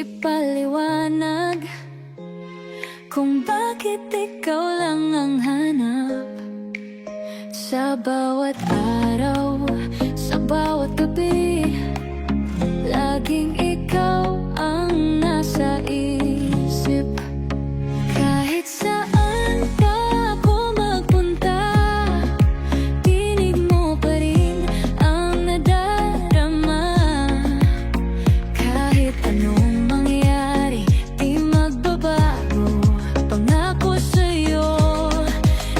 ipaliwanag kung bakit ikaw lang ang hanap. Sa bawat araw, sa bawat gabi, laging ikaw ang nasa isip. Kahit saan pa ako magpunta, tinig mo pa rin ang nadarama. Kahit anong mangyari, di magbabago. Pangako sa'yo,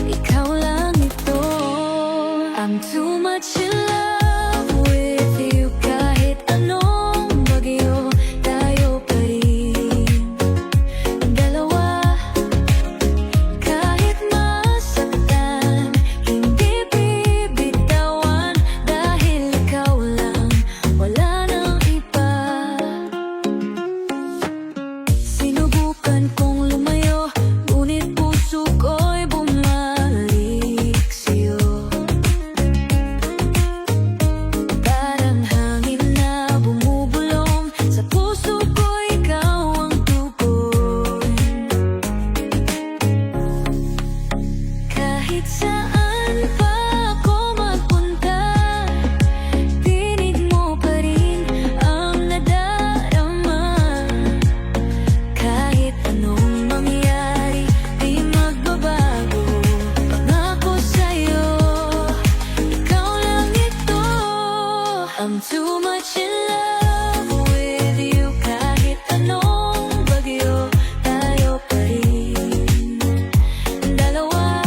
ikaw lang ito. I'm too much in love with you. Kahit anong bagyo, tayo pa rin dalawa. Kahit masaktan, hindi bibitawan. Dahil ikaw lang, wala nang iba. Sinubukan kong lumayo, ngunit puso ko'y bumalik sa'yo. Parang hangin na bumubulong sa puso ko, ikaw ang tugon. Kahit saan pa ako magpunta, tinig mo pa rin ang nadarama. Kahit anong mangyari, di magbabago. Pangako sa'yo, ikaw lang ito. I'm too much in love with you. Kahit anong bagyo, tayo pa rin dalawa.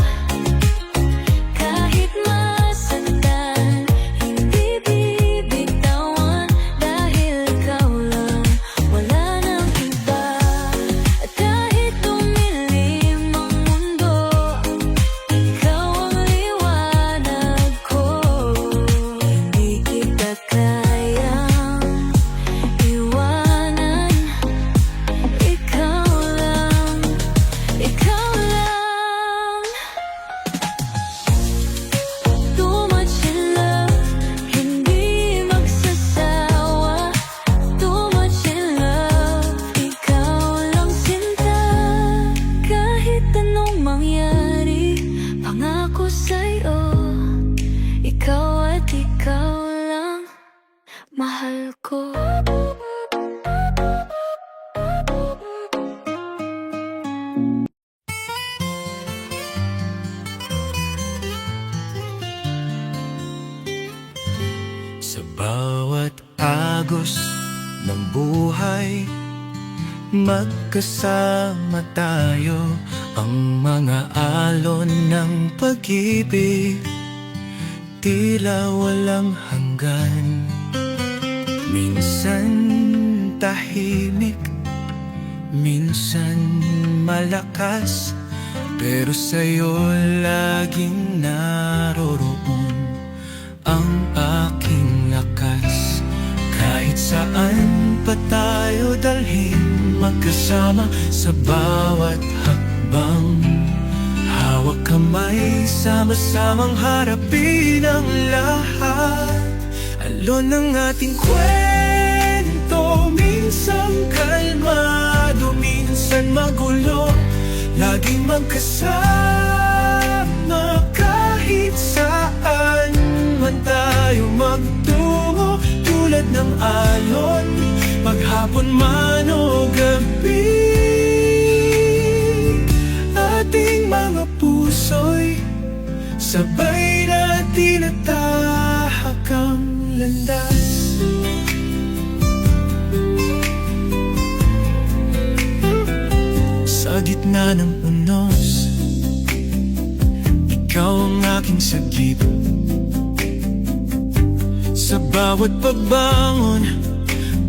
Kahit masaktan, hindi bibitawan. Dahil ikaw lang, wala nang iba. At kahit dumilim ang mundo, ikaw ang liwanag ko. Hindi kita kayang iwanan. Ikaw lang, ikaw lang. Too much in love, hindi magsasawa. Too much in love, ikaw lang sinta. Kahit anong mangyari, pangako sa'yo, ikaw at ikaw lang, mahal ko. Sa bawat agos ng buhay, magkasama tayo. Ang mga alon ng pag-ibig, tila walang hanggan. Minsan tahimik, minsan malakas, pero sa'yo laging naroroon ang aking lakas. Kahit saan pa tayo dalhin, magkasama sa bawat hakbang. Hawak kamay, sama-samang harapin ang lahat. Alon ng ating kwento, minsan kalmado, minsan magulo. Laging magkasama kahit saan man tayo magtungo. Tulad ng alon, maghapon man o gabi, ating mga puso'y sabay natin natahak ang landas. Sa gitna ng unos, ikaw ang aking sagip. Sa bawat pagbangon,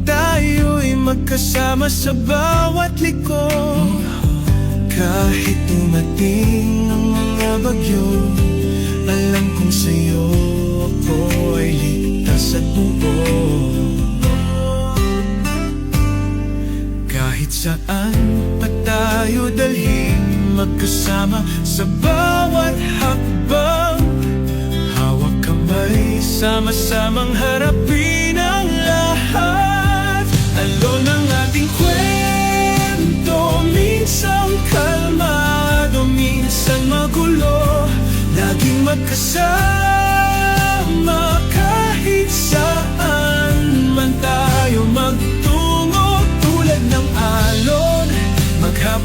tayo'y magkasama sa bawat liko. Kahit dumating ang mga bagyo, alam kong sa'yo ako ay ligtas at buo. Kahit saan pa tayo dalhin, magkasama sa bawat hakbang. Hawak kamay, sama-samang harapin ang lahat. Alon ang ating kwento,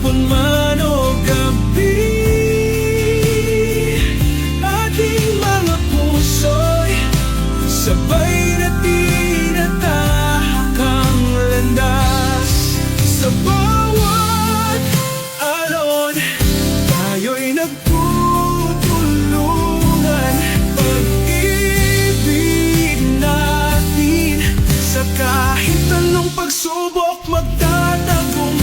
hapon man o gabi, ating mga puso'y sabay na tinatahak ang landas. Sa bawat alon, tayo'y nagtutulungan. Pag-ibig natin sa kahit anong pagsubok magtatagumpay.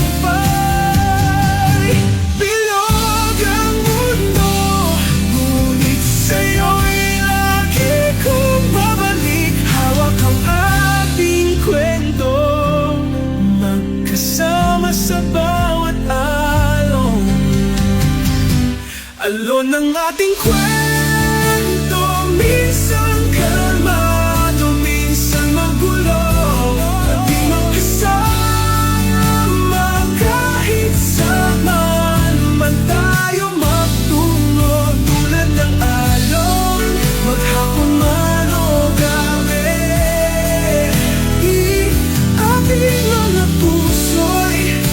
Bilog ang mundo, ngunit sa'yo'y lagi kong babalik. Hawak ang ating kwento, magkasama sa bawat alon. Alon ng ating kwento, minsan kalmado, minsan magulo. Di magkasama kahit saan man tayo magtungo. Tulad ng alon, maghapon man o gabi, ating mga puso'y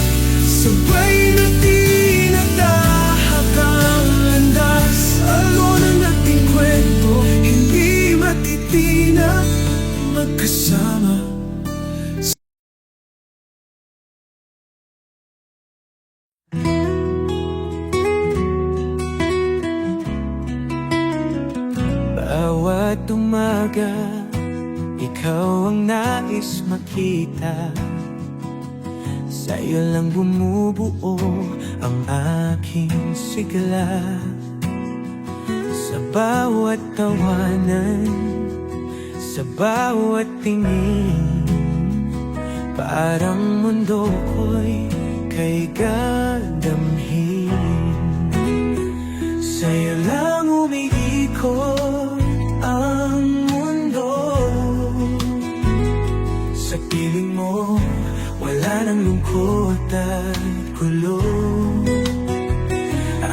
sabay na tinatahak ang landas. Alon ang ating kwento, hindi matitinag, magkasama. Bawat umaga, ikaw ang nais makita. Sa'yo lang bumubuo ang aking sigla. Sa bawat tawanan, sa bawat tingin, parang mundo ko'y kay gadamhin. Sa'yo lang umiikot ang mundo. Sa piling mo, wala nang lungkot at gulo.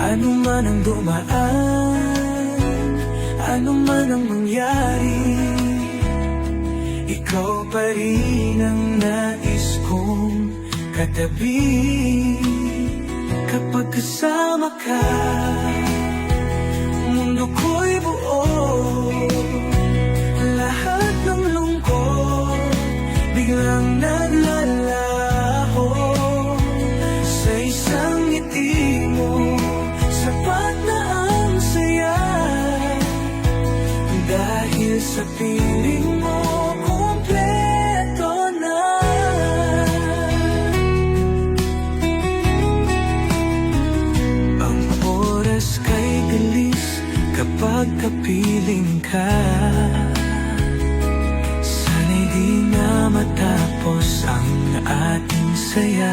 Ano man ang dumaan, ano man ang mangyari, ikaw pa rin ang nais kong katabi. Kapag kasama ka, mundo ko'y buo. Lahat ng lungkot biglang naglalaho. Sa isang ngiti mo, sapat na ang saya. Dahil sa piling mo, kumpleto na. Ang oras kay bilis kapag kapiling ka. Sana'y di na matapos ang ating saya.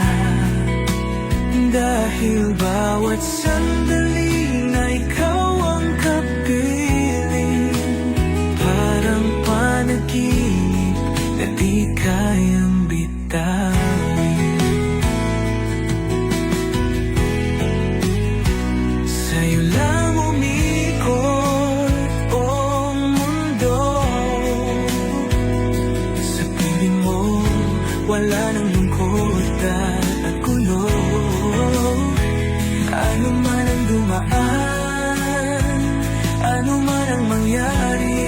Dahil bawat sandali na ikaw ang kapiling, parang panaginip na di kayang bitawin. Sa'yo lang umikot ang mundo. Sa piling mo, wala nang lungkot at gulo. Ano man ang dumaan, ano man ang mangyari,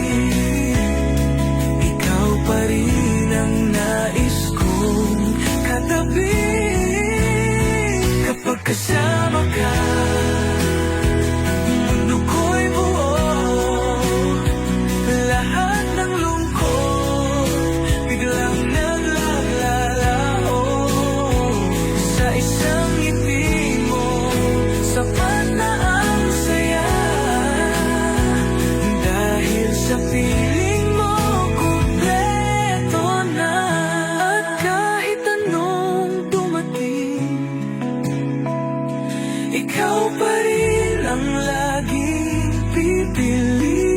ikaw pa rin ang nais kong katabi. Kapag kasama ka, mundo ko'y buo. Lahat ng lungkot biglang naglalaho. Sa isang ngiti mo, sapat na ang saya. Dahil sa piling mo, kumpleto na. At kahit anong dumating, ikaw pa rin ang laging pipili.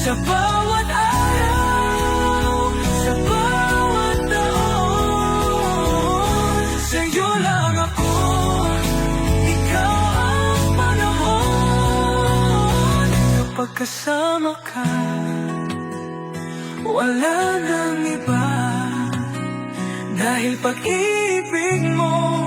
Sa bawat araw, sa bawat taon, sa'yo lang ako, ikaw ang panahon. Kapag kasama ka, wala nang iba. Dahil pag-ibig mo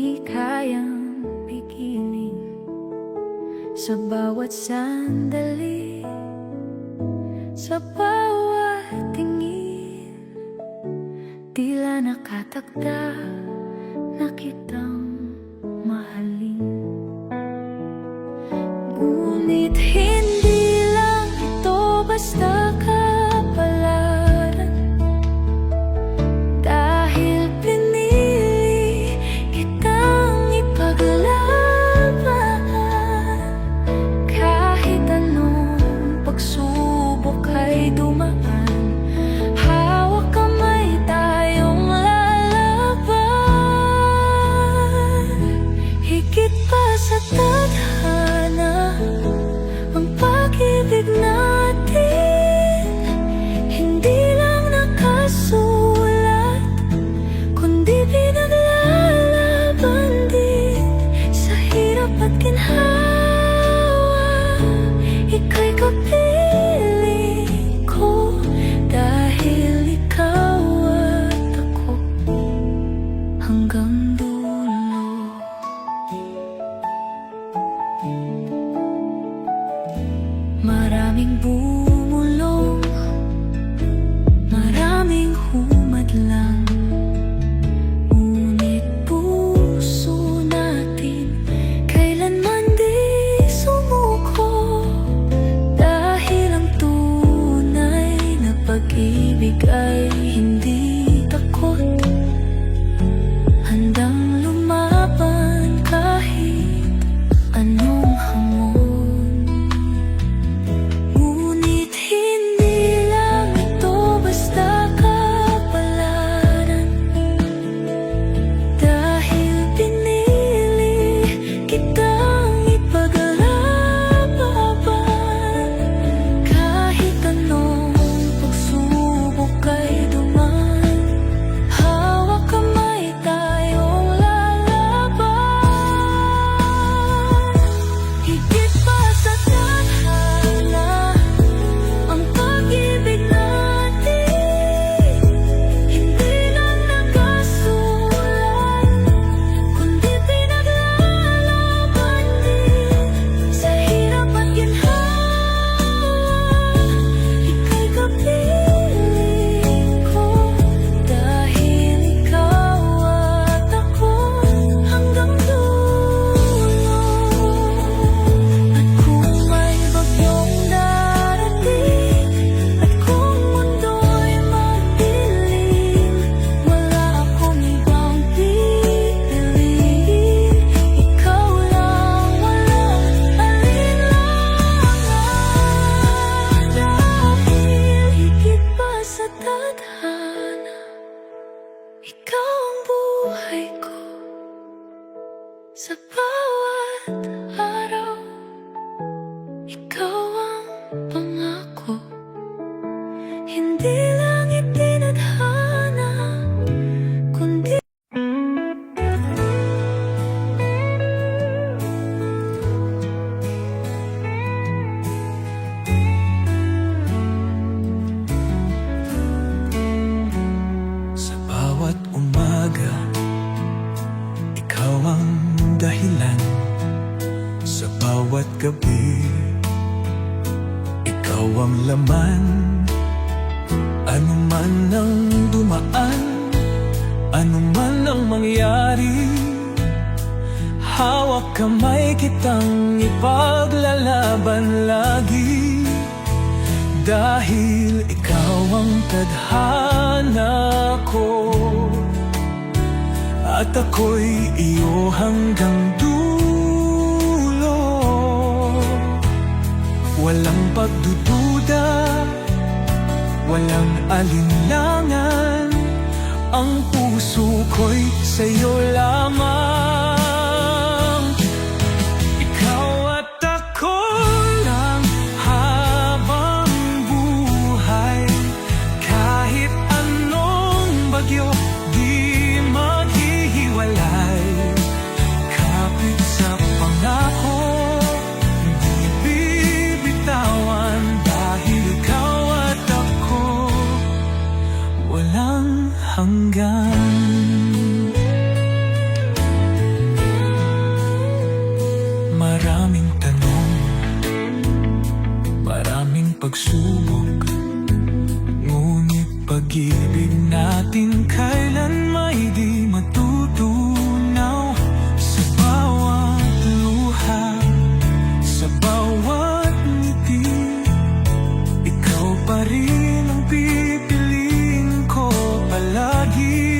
di kayang pigilin. Sa bawat sandali, sa bawat tingin, tila nakatakda na kitang mahalin. Ngunit hindi lang ito basta kapalaran, dahil pinili kitang ipaglaban. Kahit anong pagsubok ay dumaan, hawak kamay tayong lalaban. Higit pa sa tadhana ang pag-ibig natin, hindi lang nakasulat, kundi pinaglalaban din. Sa hirap at ginhawa, ika'y kapiling ko, dahil ikaw at ako hanggang dulo. Maraming bumulong, maraming humadlang, ngunit puso natin kailanman di sumuko. Dahil ang tunay na pag-ibig ay hindi takot, handang lumaban kahit anong hamon. Ngunit hindi lang ito basta kapalaran, dahil pinili kitang ipaglaban. Kahit anong pagsubok ay dumaan, hawak kamay tayong lalaban. Higit pa sa tadhana ang pag-ibig natin, hindi lang nakasulat, kundi pinaglalaban din. Sa hirap at ginhawa, ika'y kapiling ko, dahil ikaw at ako hanggang dulo. At kung may bagyong darating, at kung mundo'y magdilim, wala akong ibang pipiliin. Ikaw lang, walang alinlangan. Dahil higit pa sa tadhana, ikaw ang buhay ko. Sa bawat araw, ikaw ang pangako, hindi lang itinadhana, kundi Sa bawat umaga, ikaw ang dahilan. Sa bawat gabi, ikaw ang laman. Ano man ang dumaan, ano man ang mangyari, hawak kamay kitang ipaglalaban lagi. Dahil ikaw ang tadhana ko, at ako'y iyo hanggang dulo. Walang pagdududa, walang alinlangan, ang puso ko'y sa'yo lamang. Ikaw at ako lang habang buhay, kahit anong bagyo di maghihiwalay. Kapit sa pangako, di bibitawan, dahil ikaw at ako walang hanggan. pagsubok. Ngunit pag-ibig natin kailan may di matutunaw. Sa bawat luha, sa bawat ngiti, ikaw pa rin ang pipiliin ko palagi.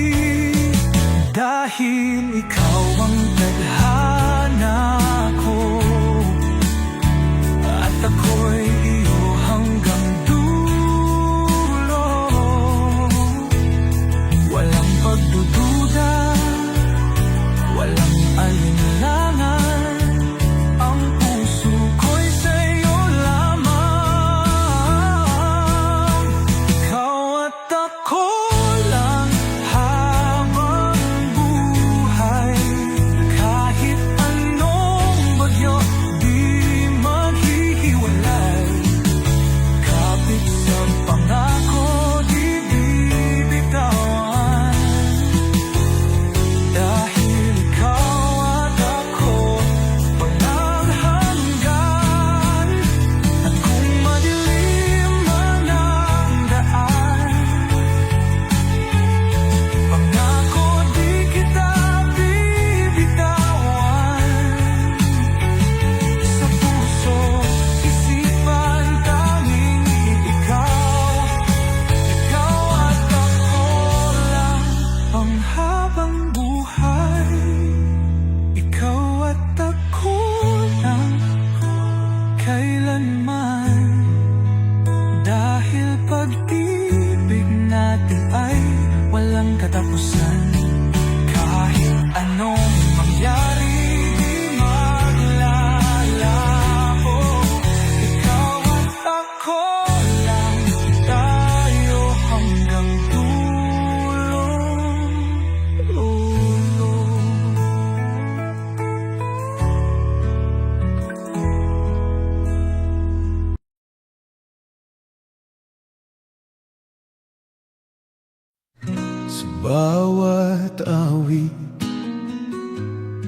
Dahil ikaw ang tadhana ko, at ako'y iyo hanggang dulo. Walang pagdududa, walang alinlangan, ang puso ko'y sa'yo lamang. Ikaw at ako lang habang buhay. Kahit anong bagyo, di maghihiwalay. Kapit sa pangako, di bibitawan. Dahil ikaw at ako walang hanggan. At kung madilim man ang daan, pangako di kita bibitawan. Sa puso, isipan, tanging ikaw. Ikaw at ako lang panghabang buhay. Ikaw at ako lang kailanman. Dahil pag-ibig natin ay walang katapusan. Kahit anong mangyari, di maglalaho. Ikaw at ako lang, tayo hanggang dulo. Sa bawat awit,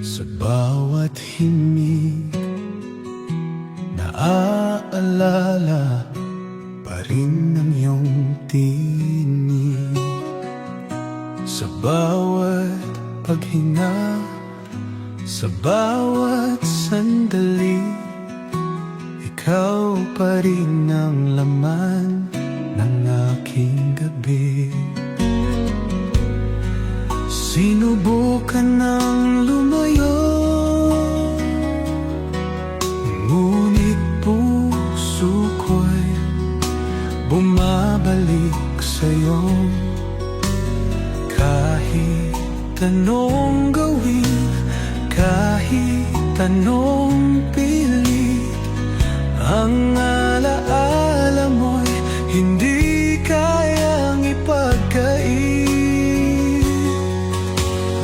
sa bawat himig, naaalala pa rin ang iyong tinig. Sa bawat paghinga, sa bawat sandali, ikaw pa rin ang laman ng aking gabi. Sinubukan ng lumayo, ngunit puso ko'y bumabalik sa'yo. Kahit anong gawin, kahit anong pilit, ang alaala mo'y hindi kayang ipagkait.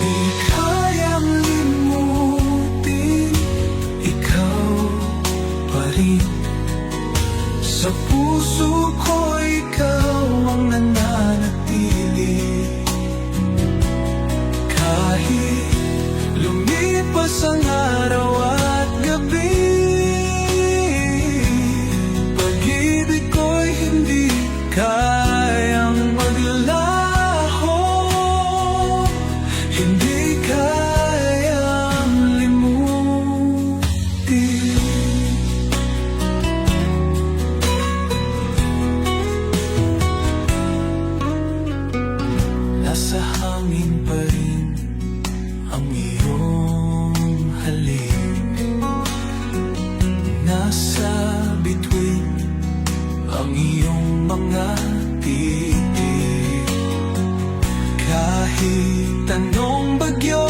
Di kayang limutin, ikaw pa rin. Sa puso ko ikaw ang nananatili. Kahit lumipas ang araw at gabi, pag-ibig ko'y hindi kayang maglaho. Hindi kayang limutin. Nasa hangin pa rin ang iyong halik. Nasa bituin ang iyong mga titig. Kahit anong bagyo,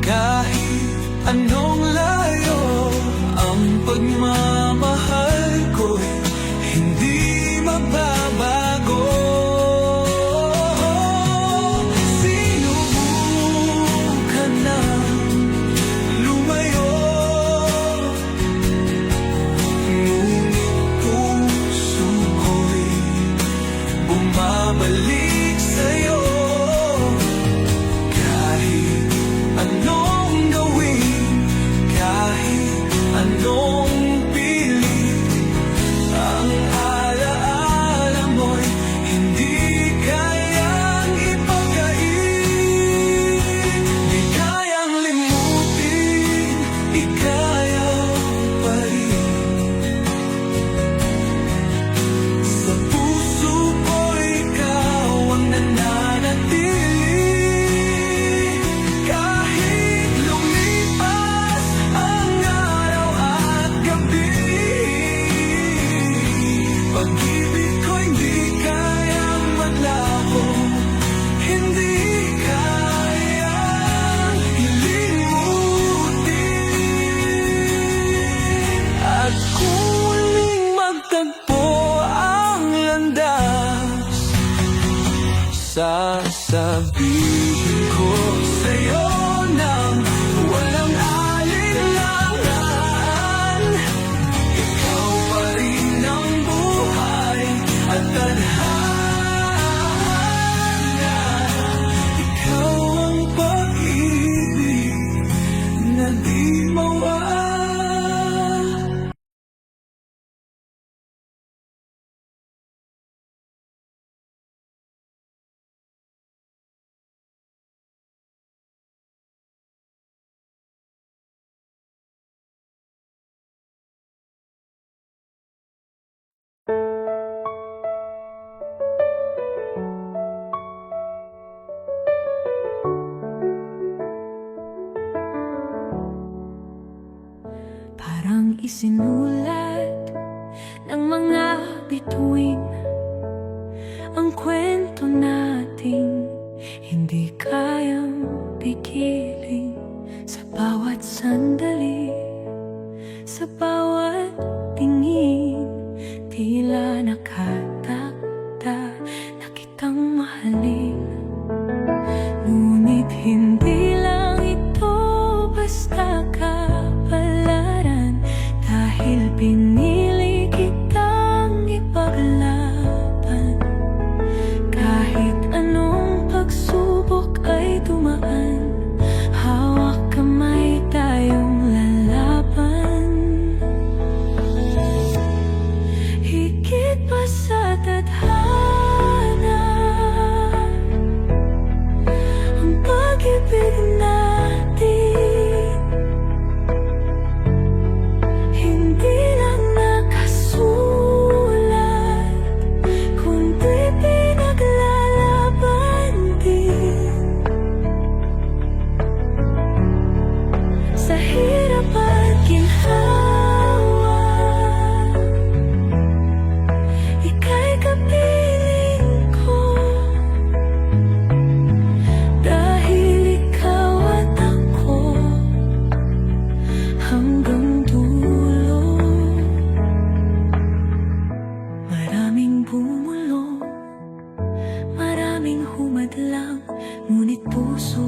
kahit anong layo, ang pagmamahal ko'y hindi magbabago. Sinubukan na lumayo, ngunit puso ko'y bumabalik sa'yo. Kahit anong gawin, pag-ibig ko sa'yo nang walang alinlangan. Ikaw pa rin ang buhay at tadhana. Ikaw ang pag-ibig na di mawala. Parang isinulat ng mga bituin ang kwento nating hindi kayang pigilin. Sa bawat sandali, sa bawat tingin, tila nakatakda na kitang mahalin. Ngunit hindi lang ito basta kapalaran, dahil pinili kitang ipaglaban. Kahit anong pagsubok ay dumaan, hawak kamay tayong lalaban. Higit pa sa tadhana, ang pag-ibig natin hindi lang nakasulat, kundi pinaglalaban din. Sa hirap at ginhawa, ika'y kapiling ko, dahil ikaw at ako hanggang dulo. Maraming bumulong, maraming humadlang, ngunit puso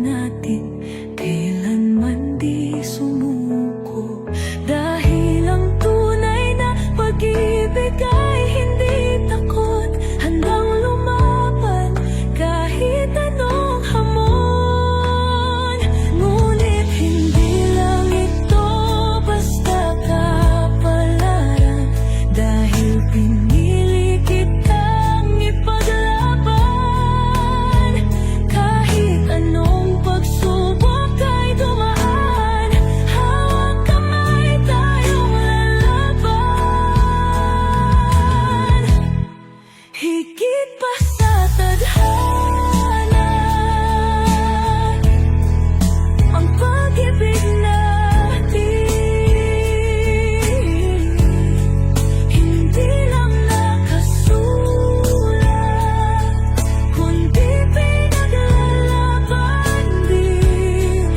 natin kailanman di sumuko. Dahil ang tunay na pag-ibig ay hindi takot, handang lumaban kahit anong hamon. Ngunit hindi lang ito basta kapalaran, dahil pinili kitang ipaglaban. Kahit anong pagsubok ay dumaan, hawak kamay tayong lalaban. Higit pa sa tadhana, ang pag-ibig natin hindi lang nakasulat, kundi pinaglalaban din.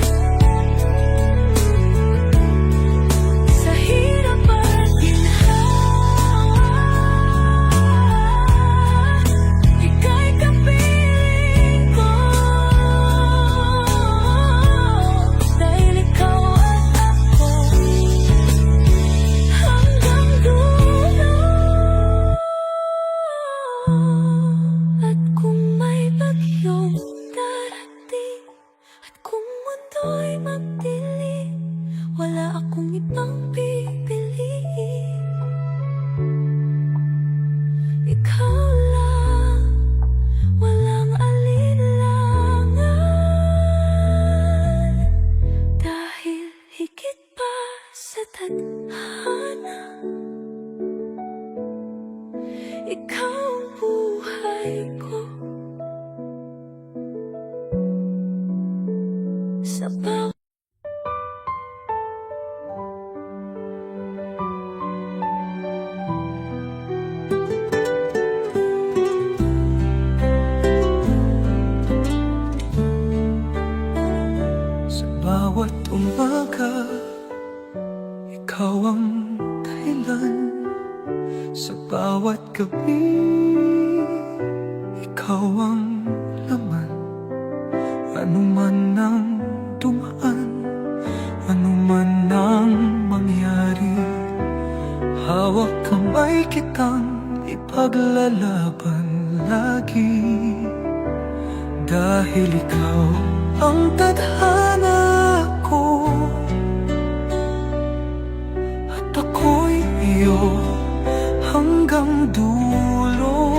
Sa hirap at ginhawa, ika'y kapiling ko, dahil ikaw at ako hanggang dulo. At kung may bagyong darating, at kung mundo'y magdilim, wala akong ibang pipiliin. Ikaw lang, walang alinlangan, dahil higit pa sa tadhana, ikaw ang buhay ko. Sa bawat bawat umaga, ikaw ang dahilan. Sa bawat gabi, ikaw ang laman. Sabay kitang ipaglalaban lagi, dahil ikaw ang tadhana ko, at ako'y iyo hanggang dulo.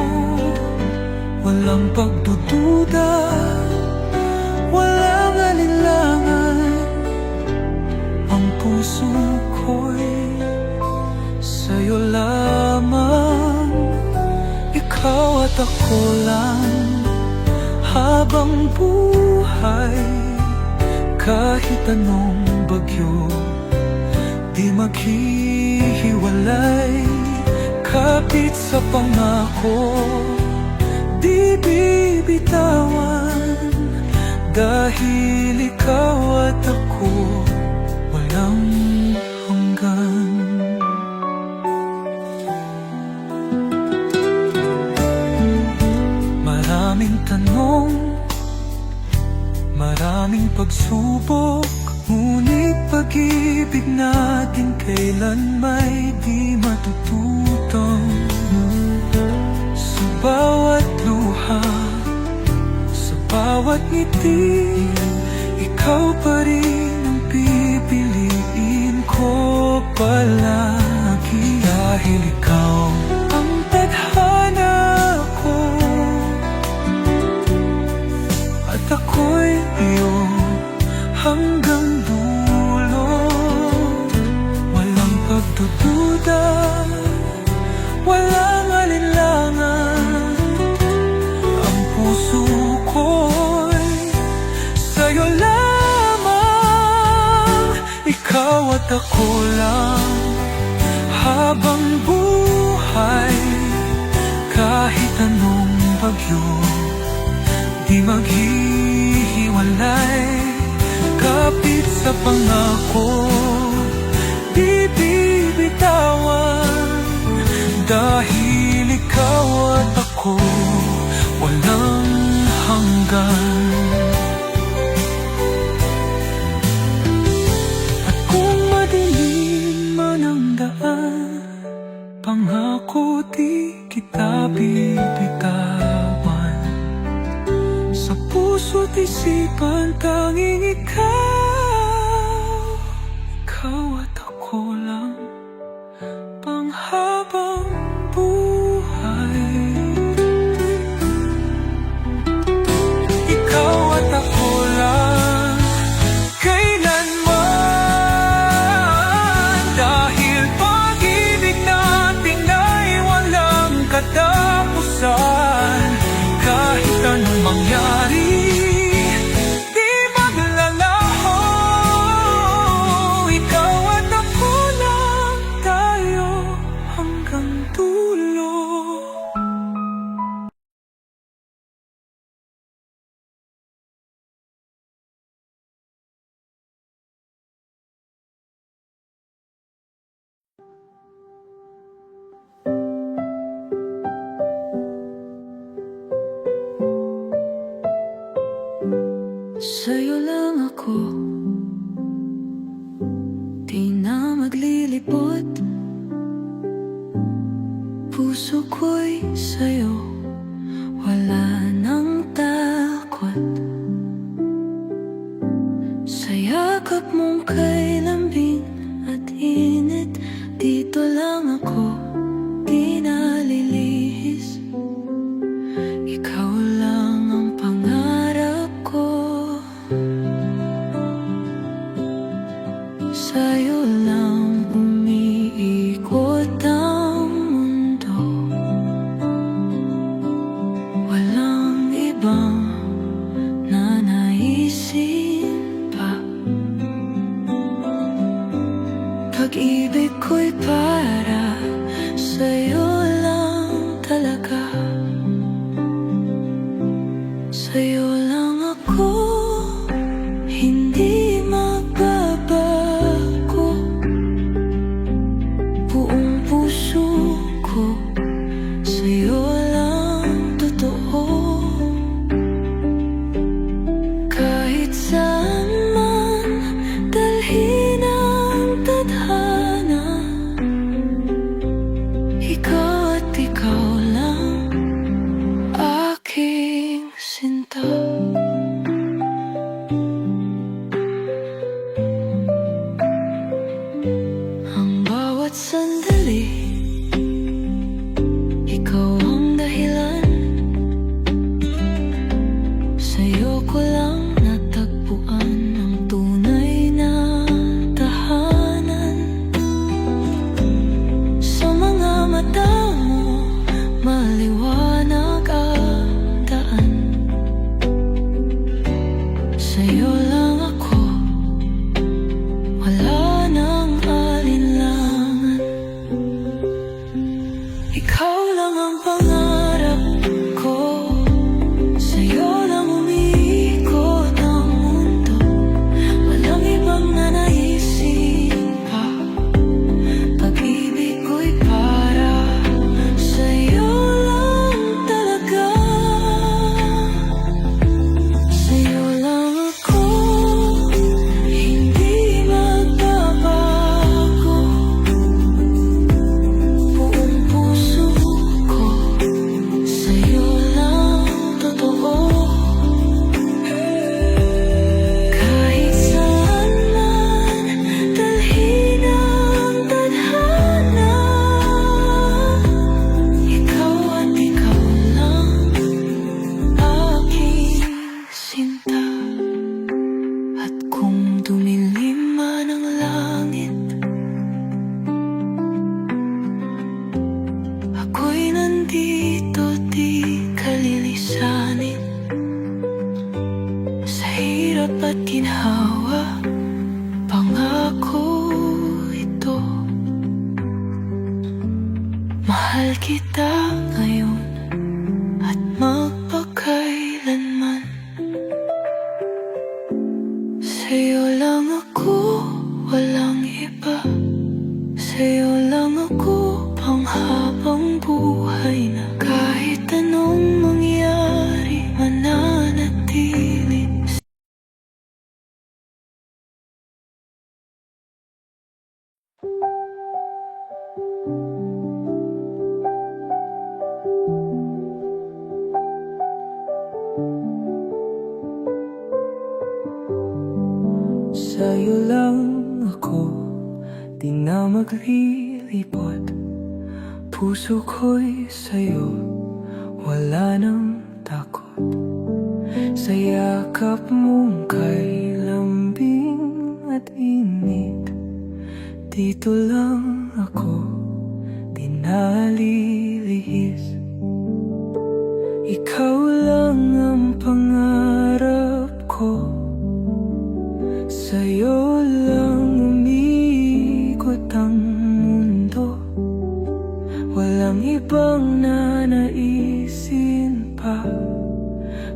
Walang pagdududa, walang alinlangan, ang puso ko'y sa'yo lamang. Ikaw at ako lang habang buhay. Kahit anong bagyo, di maghihiwalay. Kapit sa pangako, di bibitawan, dahil ikaw at ako walang hanggan. Maraming tanong, maraming pagsubok, ngunit pag-ibig natin kailan may di matututong. Sa bawat luha, sa bawat ngiti, ikaw pa rin ang pipiliin ko palagi. Dahil ikaw ang tadhana ko, at ako'y iyo hanggang dulo. Walang pagdududa, walang alinlangan, ang puso ko'y sa'yo lamang. Ikaw at ako lang habang buhay. Kahit anong bagyo, di maghihiwalay. Kapit sa pangako, di bibitawan, dahil ikaw at ako walang hanggan. At kung madilim man ang daan, pangako di kita bibitawan. Sa puso't isipan tanging ikaw, ikaw at ako lang panghabang buhay. Ikaw at ako lang kailanman, dahil pag-ibig natin ay walang katapusan. Kahit anong mangyari, di maglalaho. Ikaw at ako lang, tayo hanggang dulo. Sa'yo lang ako, di na maglilibot. Puso ko'y sa'yo, wala nang takot. Sa yakap mong kay lambing at init, dito lang ako, di nalilihis. Ikaw lang ang pangarap ko, sa'yo lang umiikot ang mundo. Walang ibang nanaisin pa. Pag-ibig ko'y para sa'yo lang talaga. Sa'yo lang ako, hindi magbabago. Buong puso ko, sa'yo lang totoo. Kahit saan man dalhin ang tadhana, kita ngayon at magpakailanman. Sa'yo lang ako, walang iba. Sa'yo lang ako, panghabang buhay na. Kahit anong mangyari, mananatili. Sa'yo lang ako, di na maglilibot. Puso ko'y sa'yo, wala nang takot. Sa yakap mong kay lambing at init, dito lang ako, di nalilihis. Ikaw lang ang pangarap ko, sa'yo lang umiikot ang mundo. Walang ibang nanaisin pa.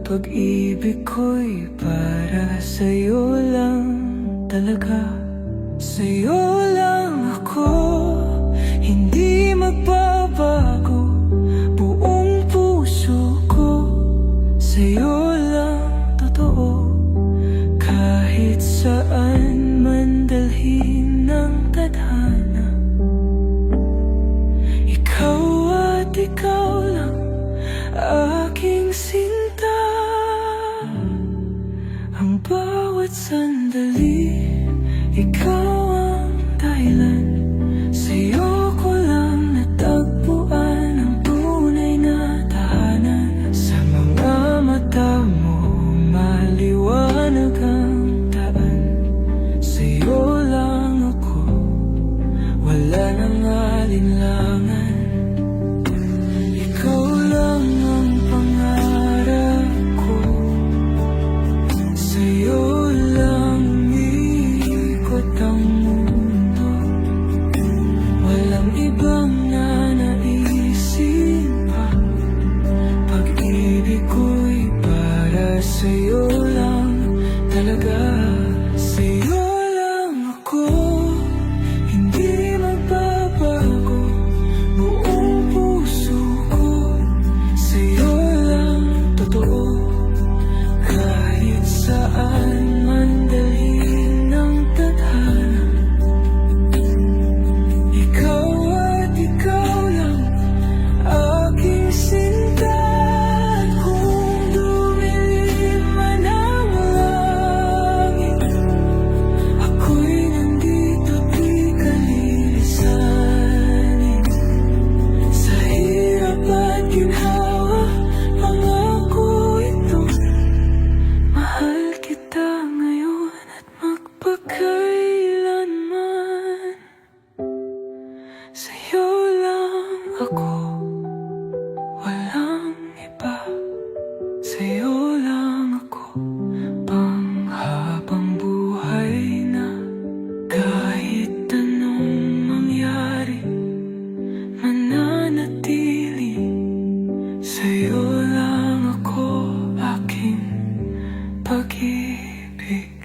Pag-ibig ko'y para sa'yo lang talaga. Sa'yo lang ako, hindi magbabago. Buong puso ko, sa'yo lang totoo. Kahit saan man dalhin ng tadhana, ikaw at ikaw lang aking sinta. Ang bawat sandali, ikaw ang dahilan. Sa'yo ko lang natagpuan ang tunay na tahanan. Sa mga mata mo, maliwanag ang daan. Sa'yo lang ako, wala nang alinlangan. Ikaw lang ang pangarap ko, sa'yo lang umiikot ang mundo. Walang ibang nanaisin pa. Pag-ibig ko'y para sa'yo lang talaga. Sa'yo lang ako, hindi magbabago. Buong puso ko, sa'yo lang totoo. Kahit saan man dalhin ng tadhana, ikaw at ikaw lang aking sinta. At kung dumilim man ang langit, ako'y nandito di ka lilisanin. Sa hirap at ginhawa, pangako ito. Mahal kita ngayon at magpakailanman. Sa'yo lang ako, walang iba. Sa'yo lang ako, panghabang buhay na. Kahit anong mangyari, mananatili. Sa'yo lang ako, aking pag-ibig.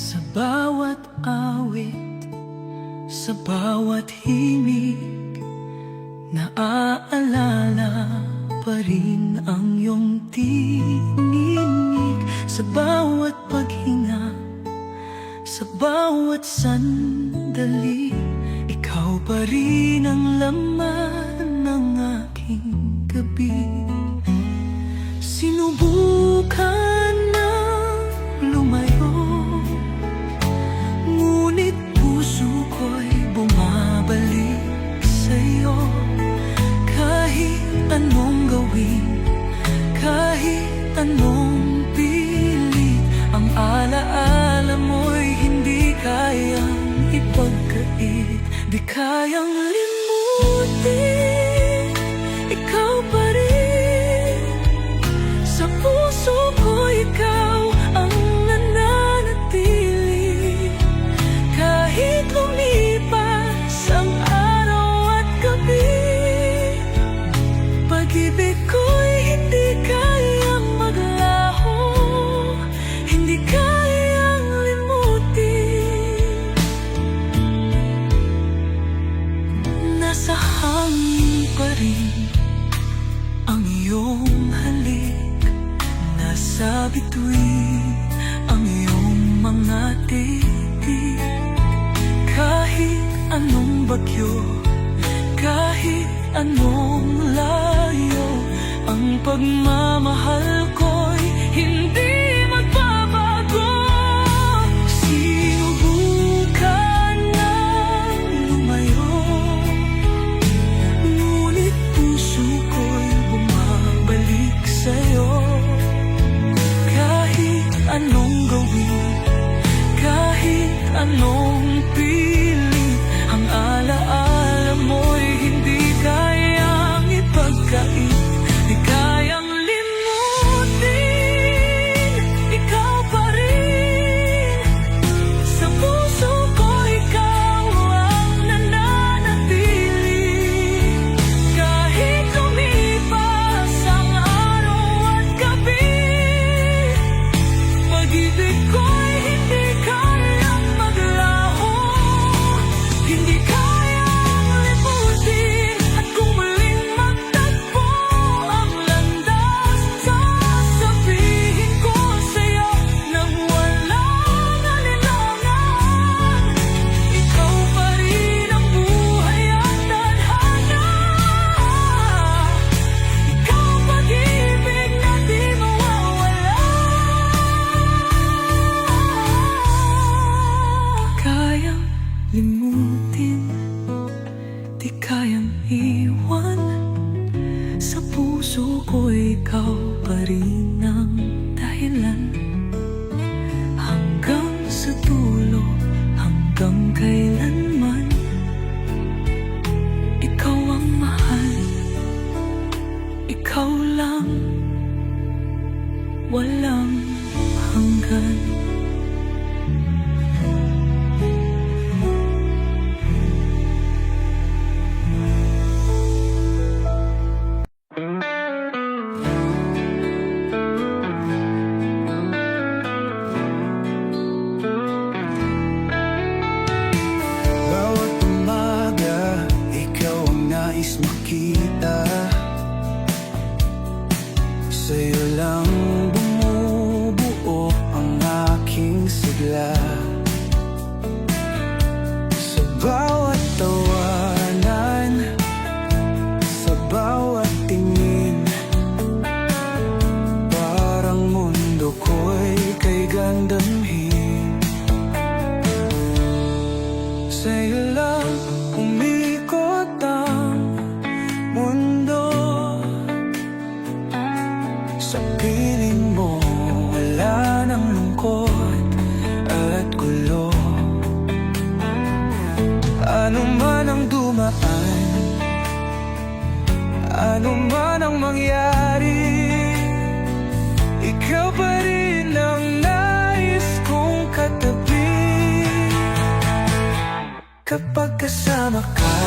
Sa bawat awit, sa bawat himig, naaalala pa rin ang iyong tinig. Sa bawat paghinga, sa bawat sandali, ikaw pa rin ang laman ng aking gabi. Sinubukan ng lumayo, anong pilit, ang alaala mo'y hindi kayang ipagkait, di kayang limutin. Ikaw pa rin, sa puso ko ikaw ang nananatili. Kahit lumipas ang araw at gabi, pag-ibig ko'y hindi kayang maglaho, hindi kayang limutin. Nasa hangin pa rin ang iyong halik, nasa bituin ang iyong mga titig. Kahit anong bagyo, kahit anong layo, ang pagmamahal ko'y hindi magbabago. Sinubukan ng lumayo, ngunit puso ko'y bumabalik sa'yo. Kahit anong gawin, kahit anong pilit, ang alaala mo'y hindi kayang ipagkait, di kayang limutin. Ikaw pa rin, sa puso ko ikaw ang nananatili. Kahit lumipas ang araw at gabi, pag-ibig ko'y hindi kayang maglaho, hindi kayang limutin. At kung muling magtagpo ang landas, sasabihin ko sa'yo nang walang alinlangan, ikaw pa rin ang buhay at tadhana. Ikaw pag-ibig na di mawawala. Kayang limutin, di kayang iwan. Sa puso ko ikaw pa rin ang dahilan. Hanggang sa dulo, hanggang kailanman, ikaw ang mahal, ikaw lang, walang hanggan. Bawat umaga, ikaw ang nais makita. Sa'yo lang bumubuo ang aking sigla. Sa bawat tawanan, sa bawat tingin, parang mundo ko'y kay gandamhin. Sa'yo lang umikot ang mundo, sa piling mo wala nang lungkot at gulo. Ano man ang dumaan, ano man ang mangyari, ikaw pa rin ang nais kong katabi. Kapag kasama ka,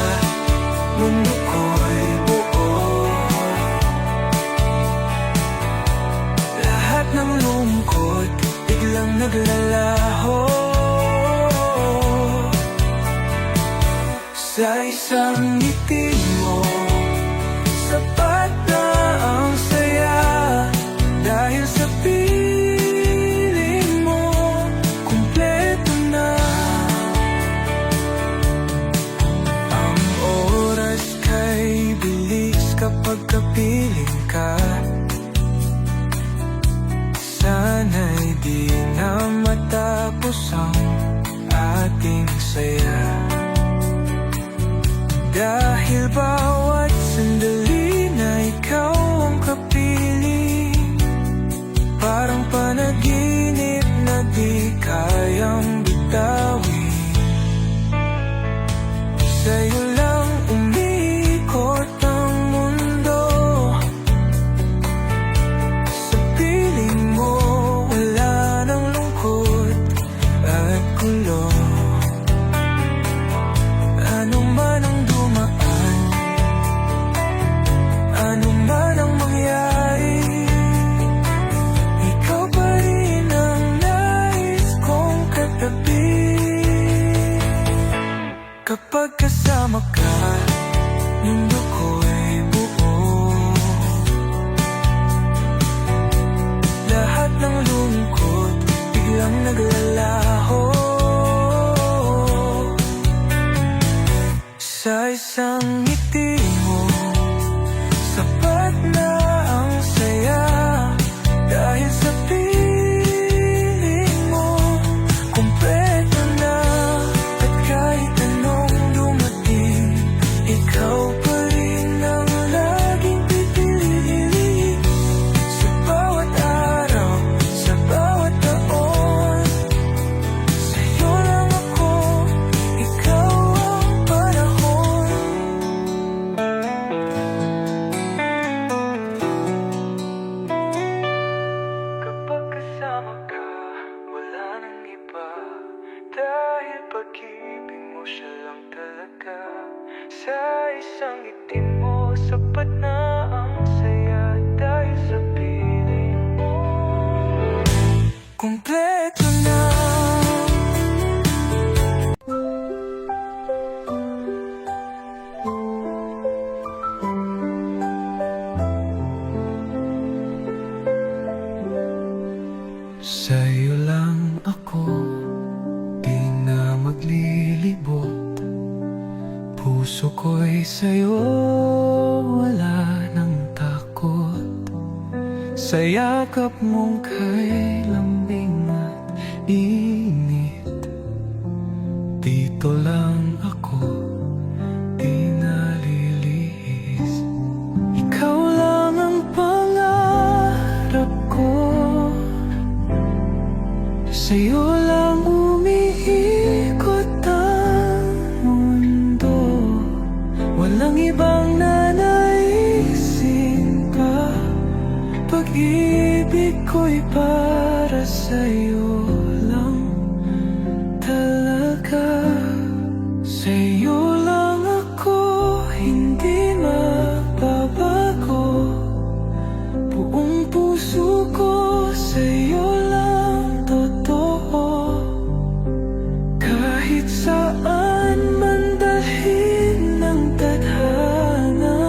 mundo ko'y buo. Lahat ng lungkot biglang naglalaho. Sa isang ngiti mo, sapat na ang saya. Dahil sa piling mo, kumpleto na. Ang oras kay bilis kapag kapiling ka. Sana'y di na matapos ang ating saya. Dahil bawat sandali na ikaw ang kapiling, di kayang bitawin. Sa'yo lang umiikot ang mundo. Sa piling mo wala nang lungkot at gulo. Ano man ang dumaan, ano man ang mangyari, ikaw pa rin ang nais kong katabi. Kapag kasama ka, mundo ko'y buo. Lahat ng lungkot biglang naglalaho. Sa isang ngiti mo, sapat na ang saya. Dahil sa piling mo, kumpleto na. At kahit anong dumating, ikaw pa rin ang laging pipili. Sa bawat araw, sa bawat taon, sa'yo lang ako, ikaw ang panahon. Kapag kasama ka, wala nang iba. Dahil pag-ibig mo siya lang talaga. Sa isang ngiti mo, sapat na ang saya. Dahil sa piling mo, kumpleto na. Sa'yo lang ako, di na maglilibot. Puso ko'y sa'yo, wala nang takot. Sa yakap mong kay lambing at init, dito lang ako, di nalilihis. Ikaw lang ang pangarap ko, sa'yo lang umiikot ang mundo. Walang ibang nanaisin pa. Pag-ibig ko'y para sa'yo lang talaga. Sa'yo lang ako, hindi magbabago. Buong puso ko sa'yo lang totoo. Kahit saan man dalhin ng tadhana,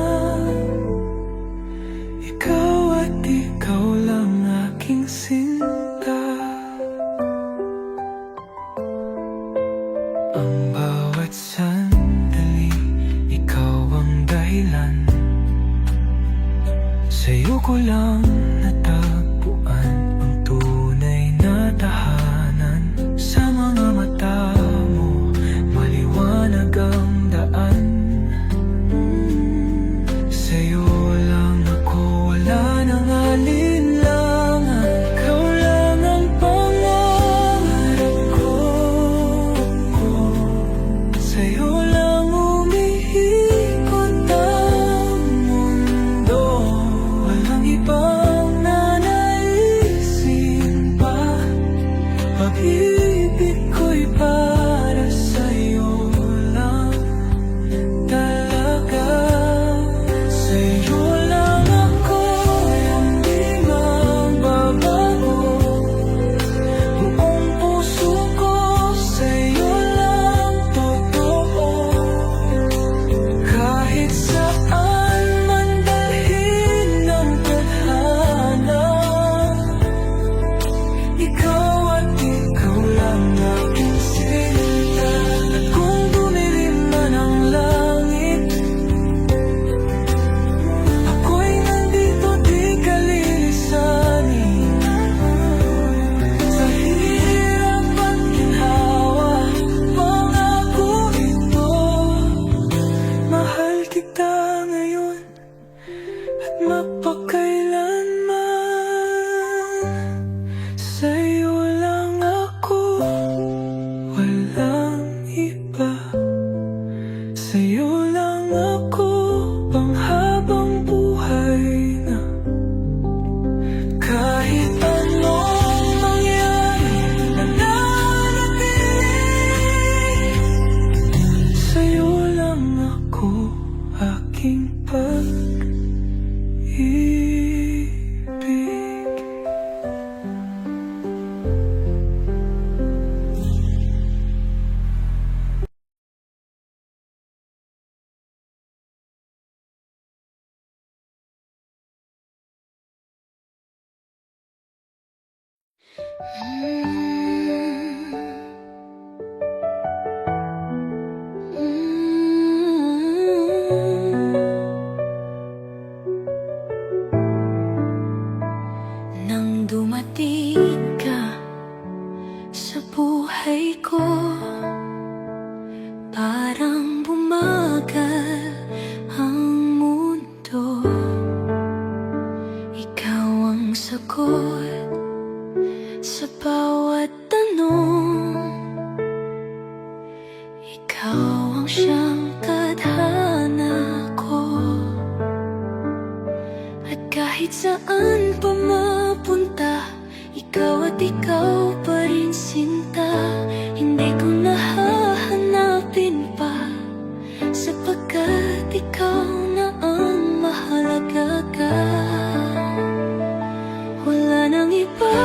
ikaw at ikaw lang aking sinta. Ang bawat sandali, ikaw ang dahilan. Sa'yo ko lang natagpuan ang tunay na tahanan. Sa mga mata mo, maliwanag ang daan. Sa'yo lang ako, wala nang alinlangan. Ikaw lang ang pangarap ko. Sa'yo lang umiikot ang mundo. Walang ibang nanay Nang dumating ka sa buhay ko, parang bumagal ang mundo. Ikaw ang sagot sa bawat tanong. Ikaw ang siyang tadhana ko. At kahit saan pa mapunta, ikaw at ikaw pa rin sinta. Hindi ko nahahanapin pa, sapagkat ikaw na ang mahalaga ka. Wala nang iba,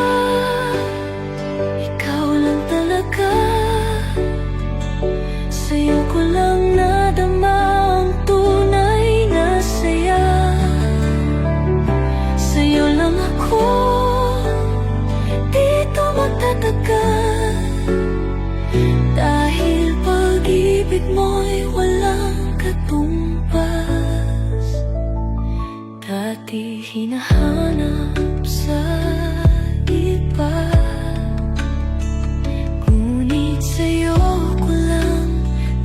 ikaw lang talaga. Sa'yo ko lang nadama ang tunay na saya. Sa'yo lang ako dito magtatagal, dahil pag-ibig mo'y walang katumbas. Dati hinahanap sa iba, ngunit sa'yo ko lang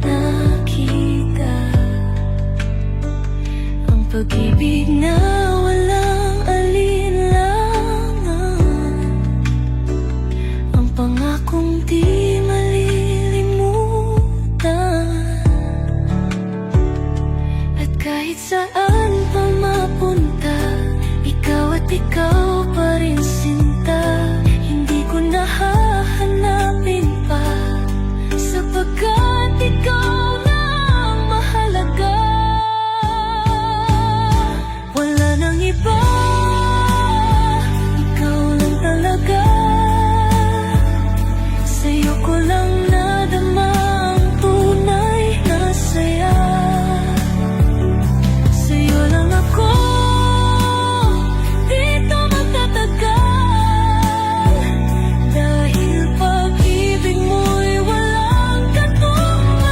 nakita ang pag-ibig na walang alinlangan, ang pangakong di malilimutan. At kahit saan pa mapunta, ikaw at ikaw pa rin sinta. Hindi ko nahahanapin pa, sapagkat ikaw na ang mahalaga. Wala nang iba, ikaw lang talaga. Sa'yo ko lang nadama ang tunay na saya. Sa'yo lang ako dito magtatagal, dahil pag-ibig mo'y walang katumbas.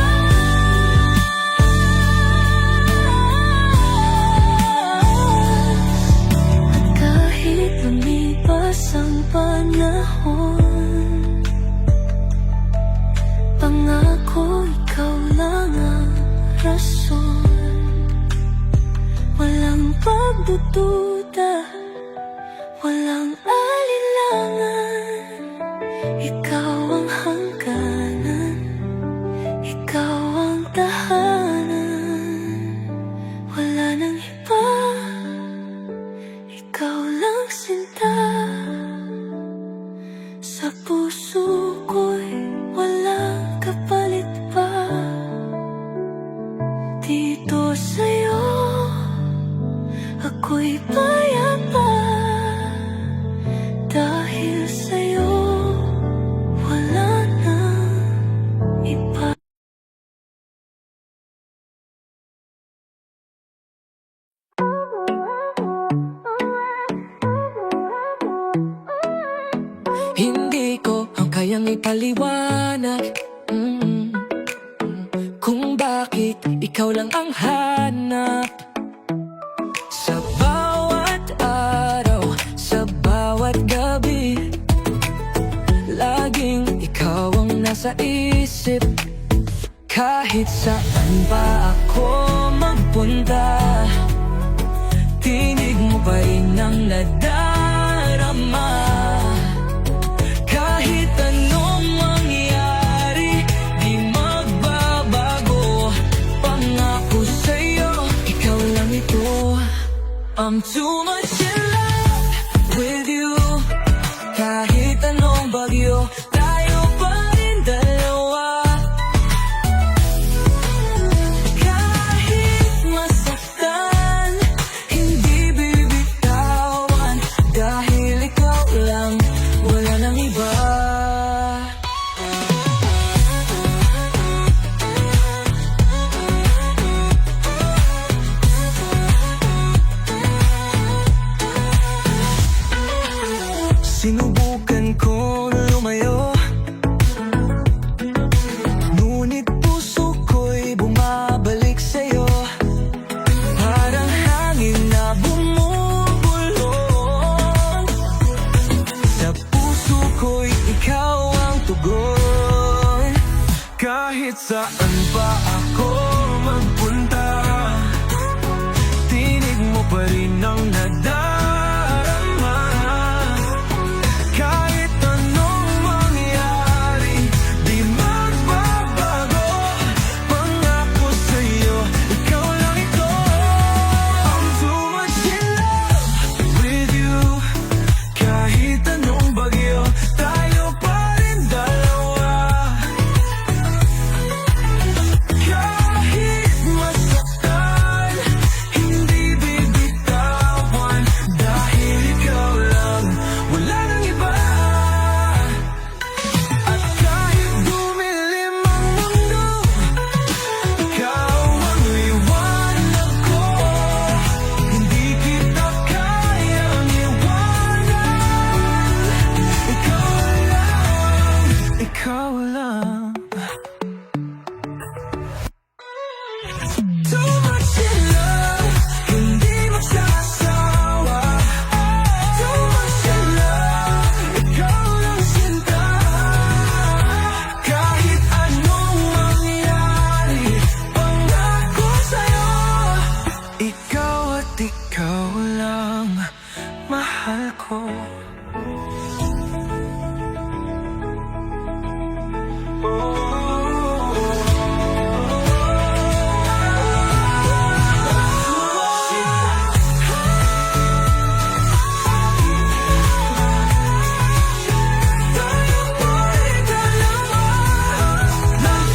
At kahit lumipas ang panahon, pangako ikaw lang ang rason. Walang pagdududa, walang alinlangan. Ikaw ang hangganan, ikaw ang tahanan. Wala nang iba, ikaw lang sinta. Sa puso ko'y walang kapalit pa. Dito sa'yo ako'y payapa, dahil sa'yo wala nang iba. Hindi ko ang kayang ipaliwanag kung bakit ikaw lang ang hanap. Sa bawat araw, sa bawat gabi, laging ikaw ang nasa isip. Kahit saan pa ako magpunta, tinig mo pa rin ang nadarama. Kahit anong mangyari, di magbabago. Pangako sa'yo, ikaw lang ito. I'm too much in love with you. Kahit anong bagyo, tayo pa rin dalawa. Kahit masaktan, hindi bibitawan, dahil ikaw lang, wala nang iba. Sinubukan ko saan pa ako magpunta, tinig mo pa rin ang nadarama. Kahit anong mangyari, di magbabago. Pangako sa'yo, ikaw lang ito. I'm too much in love with you. Kahit anong bagyo, tayo pa rin dalawa. Kahit masaktan, hindi bibitawan. Dahil ikaw lang, wala nang iba. At kahit dumilim ang mundo, ikaw ang liwanag ko. Hindi kita kayang iwanan. Ikaw lang, ikaw lang. Too much in love, hindi magsasawa. Too much in love, ikaw lang sinta. Kahit anong mangyari, pangako sa'yo, ikaw at ikaw lang, mahal ko.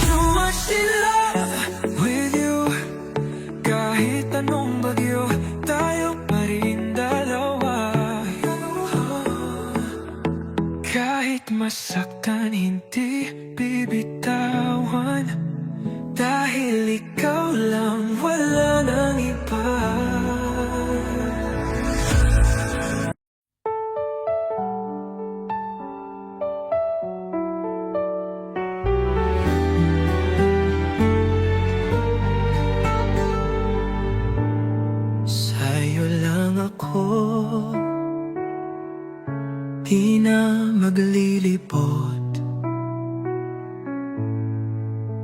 Too much in love with you. Kahit anong bagyo, tayo pa rin dalawa. Kahit masaktan, hindi bibitawan. Dahil ikaw lang, wala nang iba. Sa'yo lang ako, di na maglilibot.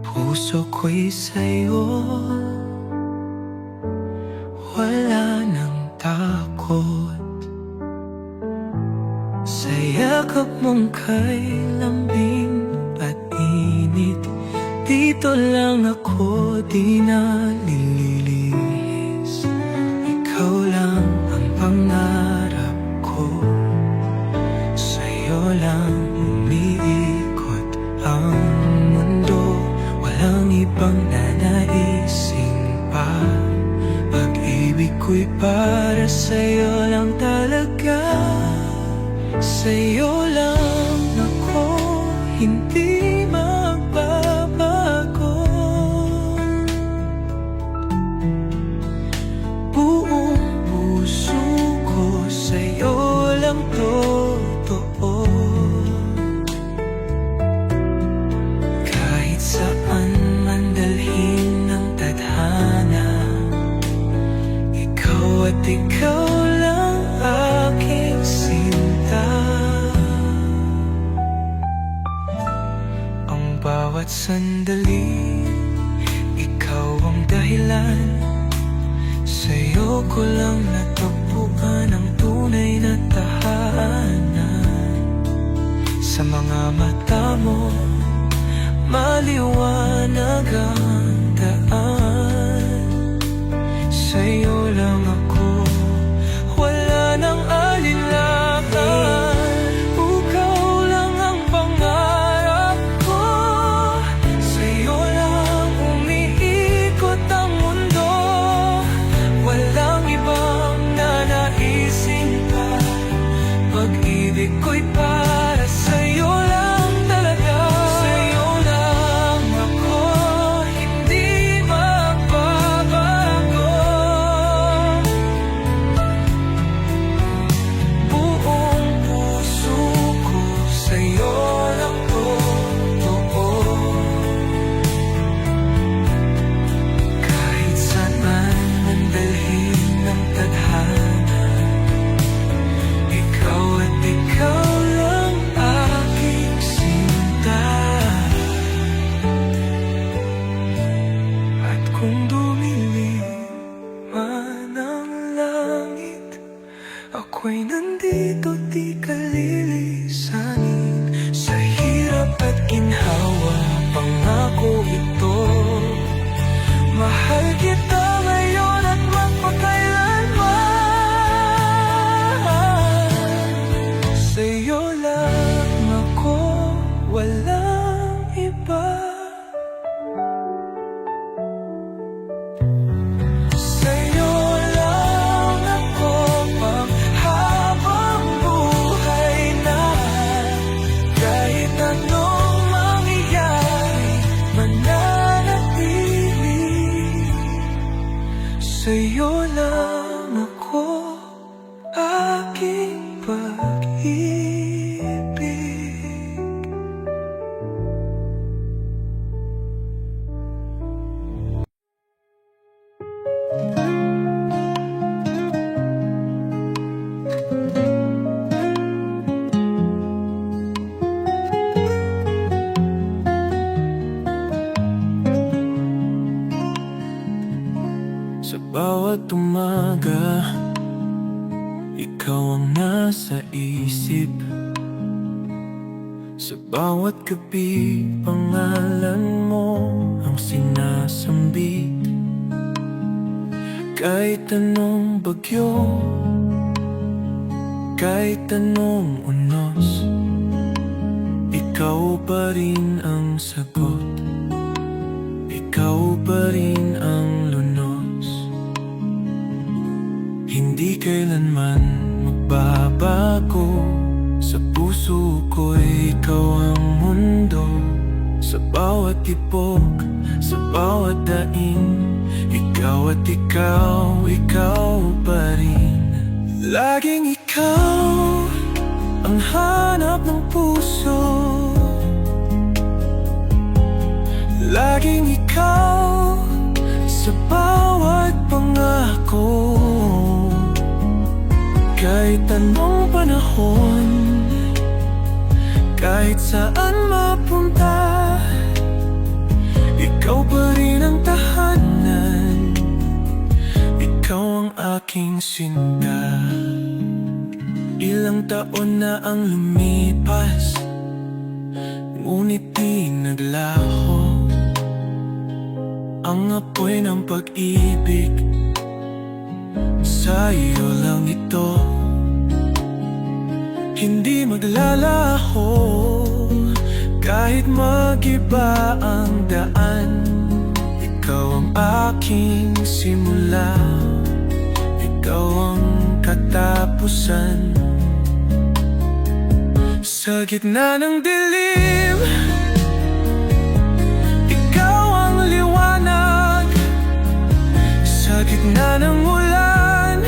Puso ko'y sa'yo, wala nang takot. Sa yakap mong kay lambing at init, dito lang ako, di na nililihis. Ikaw lang ang pangarap ko, sa'yo lang umiikot ang mundo. Walang ibang nanaisin pa, pag-ibig ko'y para sa'yo lang talaga. Sa'yo lang ako, hindi magbabago. Buong puso ko sa'yo lang totoo. Kahit saan man dalhin ng tadhana, ikaw at ikaw lang aking sinta. Ang bawat sandali, ikaw ang dahilan. Sa'yo ko lang natagpuan ang tunay na tahanan. Sa mga mata mo, maliwanag ang daan. Sa'yo lang ako, wala nang alinlangan. Ikaw lang ang pangarap ko, sa'yo lang umiikot ang mundo. Walang ibang nanaisin pa, pag-ibig ko'y para sa'yo lang talaga. Sa'yo lang ako, hindi magbabago. Buong puso ko sa'yo lang totoo. Kahit saan man ang dalhin ng tadhana, ikaw at ikaw lang pag-ibig. Sa bawat umaga, ikaw ang nasa isip. Sa bawat gabi, pangalan mo ang sinasambit. Kahit anong bagyo, kahit anong unos, ikaw pa rin ang sagot, ikaw pa rin ang lunos. Hindi kailanman magbabago, sa puso ko'y ikaw ang mundo. Sa bawat tipok, sa bawat daing, ikaw at ikaw, ikaw pa rin. Laging ikaw ang hanap ng puso, laging ikaw sa bawat pangako. Kahit anong panahon, kahit saan mapunta, ikaw pa rin ang tahanan, ikaw ang aking sinta. Ilang taon na ang lumipas, ngunit di naglaho ang apoy ng pag-ibig. Sa'yo lang ito, hindi maglalaho. Kahit mag-iba ang daan, ikaw ang aking simula, ikaw ang katapusan. Sa gitna ng dilim, ikaw ang liwanag. Sa gitna ng ulan,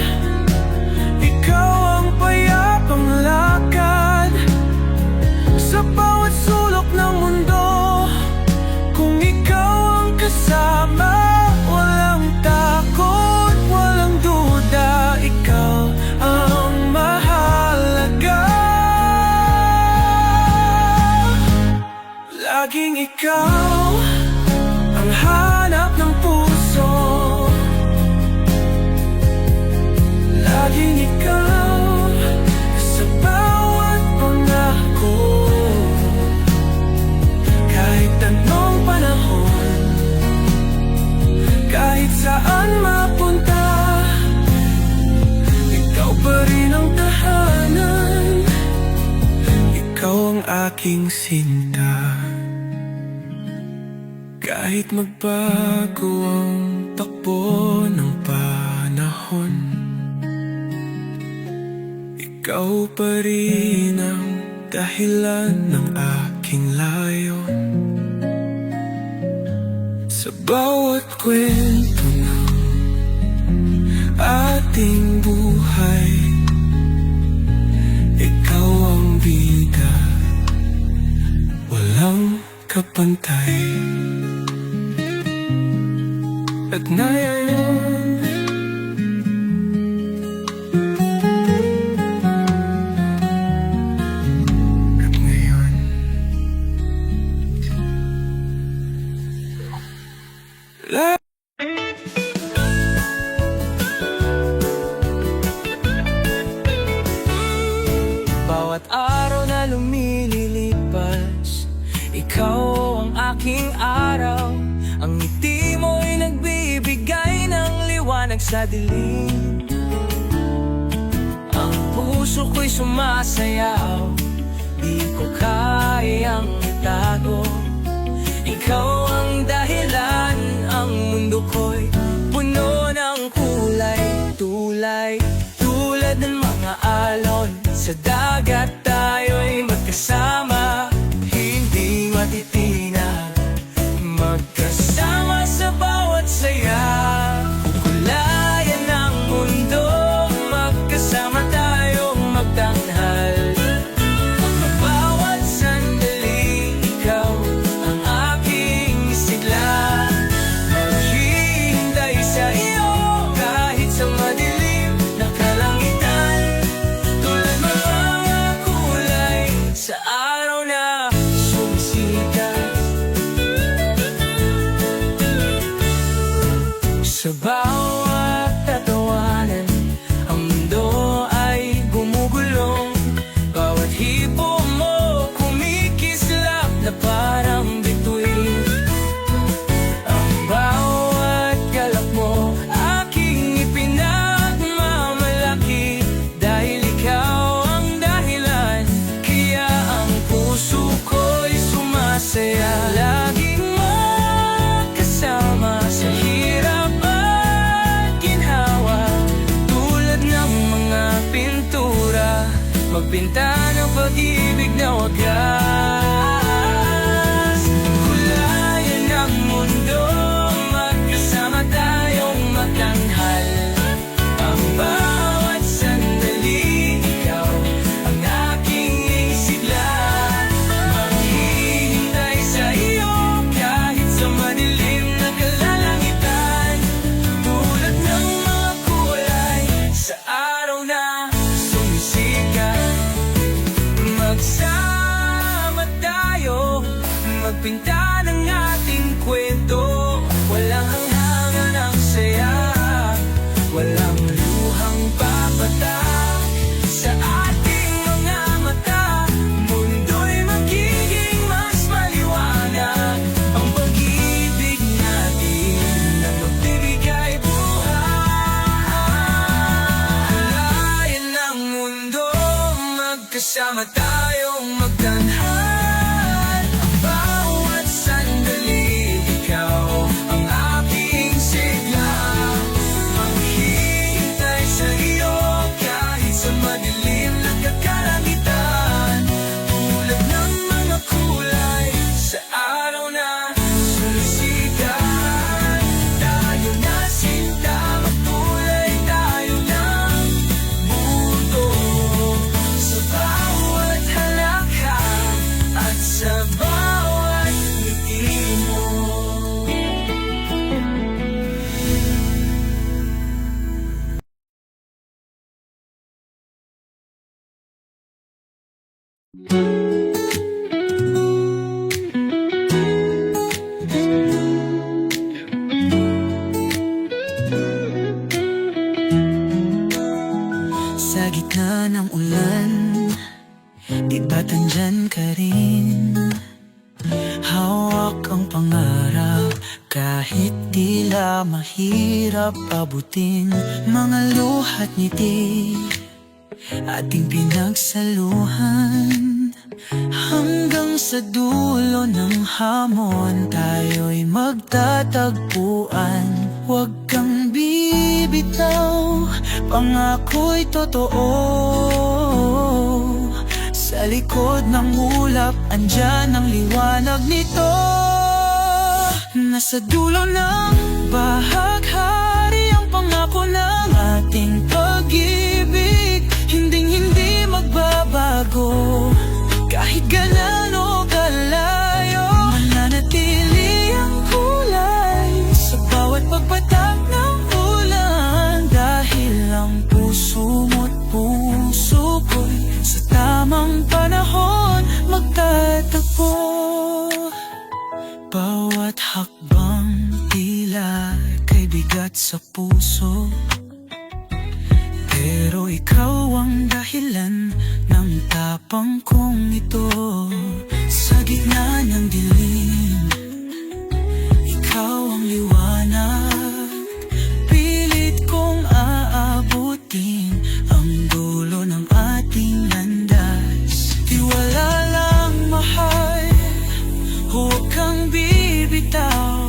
ikaw ang payapang lakad. Sa bawat sulok ng mundo, kung ikaw ang kasama, walang takot, walang duda, ikaw ang mahalaga. Laging ikaw ang hanap ng puso, laging ikaw sa bawat pangako. Kahit anong panahon, kahit saan mapunta, ikaw pa rin ang tahanan, ikaw ang aking sinta. Kahit magbago ang takbo ng panahon, ikaw pa rin ang dahilan ng aking layon. Sa bawat kwento ng ating buhay, ikaw ang bida, walang kapantay. At ngayon, bawat araw na lumilipas, ikaw ang aking araw. Ang ngiti mo'y nagbibigay ng liwanag sa dilim. Ang puso ko'y sumasayaw, di ko kayang itago. Ikaw ang dahilan, ang mundo ko'y puno ng kulay. Tulad ng mga alon sa dagat, tayo'y magkasama, hindi matitinag. Magkasama sa bawat saya, kukulayan ng mundo. Magkasama tayong magtanghal. saya. Laging magkasama sa hirap at ginhawa, tulad ng mga pintura, magpinta ng pag-ibig na wagas. Kulayan ng mundo, magkasama tayong magtanghal. Ang bawat sandali, ikaw ang aking sigla. Maghihintay sa iyo kahit sa madilim na kalalangitan, tulad ng mga kulay sa araw na sumisikat. Magsama tayo, magpinta ng ating kwento. Walang hanghangan ang saya, walang luhang papatak sa ating mga mata. Mundo'y magiging mas maliwanag. Ang pag-ibig natin ang magbibigay buhay. Kulayan ng mundo, magkasama tayong magtanghal. Ang bawat sandali, ikaw ang aking sigla. Maghihintay sa iyo kahit sa madilim na kakalangitan, tulad ng mga kulay sa araw na sumisikat. Tayo na sinta, magkulay tayo ng mundo, sa bawat halakak at sa bawat ngiti mo. Sa gitna ng ulan, di ba't andyan ka rin? Hawak ang pangarap, kahit tila mahirap abutin. Mga luha't ngiti, ating pinagsaluhan. Hanggang sa dulo ng hamon, tayo'y magtatagpuan. Huwag kang bibitaw, pangako'y totoo. Sa likod ng ulap, andyan ang liwanag nito. Nasa dulo ng bahaghari ang pangako ng ating pag-ibig. Hinding-hindi magbabago, kahit gaano kalayo. Mananatili ang kulay sa bawat pagpatak ng ulan, dahil ang puso mo't puso ko'y sa tamang panahon magtatagpo. Bawat hakbang tila kay bigat sa puso, pero ikaw ang dahilan ng tapang kong ito. Sa gitna ng dilim, ikaw ang liwanag. Pilit kong aabutin ang dulo ng ating landas. Tiwala lang, mahal, huwag kang bibitaw.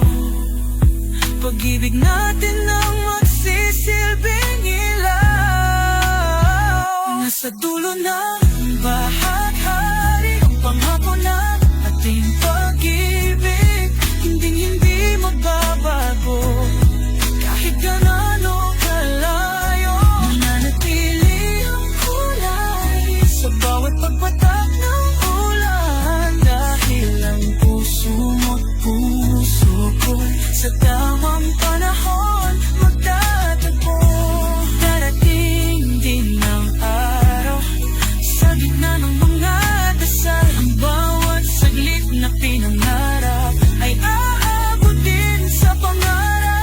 Pag-ibig natin ang magsisilbing ilaw. Nasa dulo ng bahaghari ang pangako ng ating pag-ibig. Hinding-hindi magbabago, kahit gaano kalayo. Mananatili ang kulay sa bawat pagpatak ng ulan, dahil ang puso mo't puso ko'y sa tamang panahon magtatagpo. Darating din ang araw, sa gitna ng mga dasal, ang bawat saglit na pinangarap ay aabutin sa pangarap.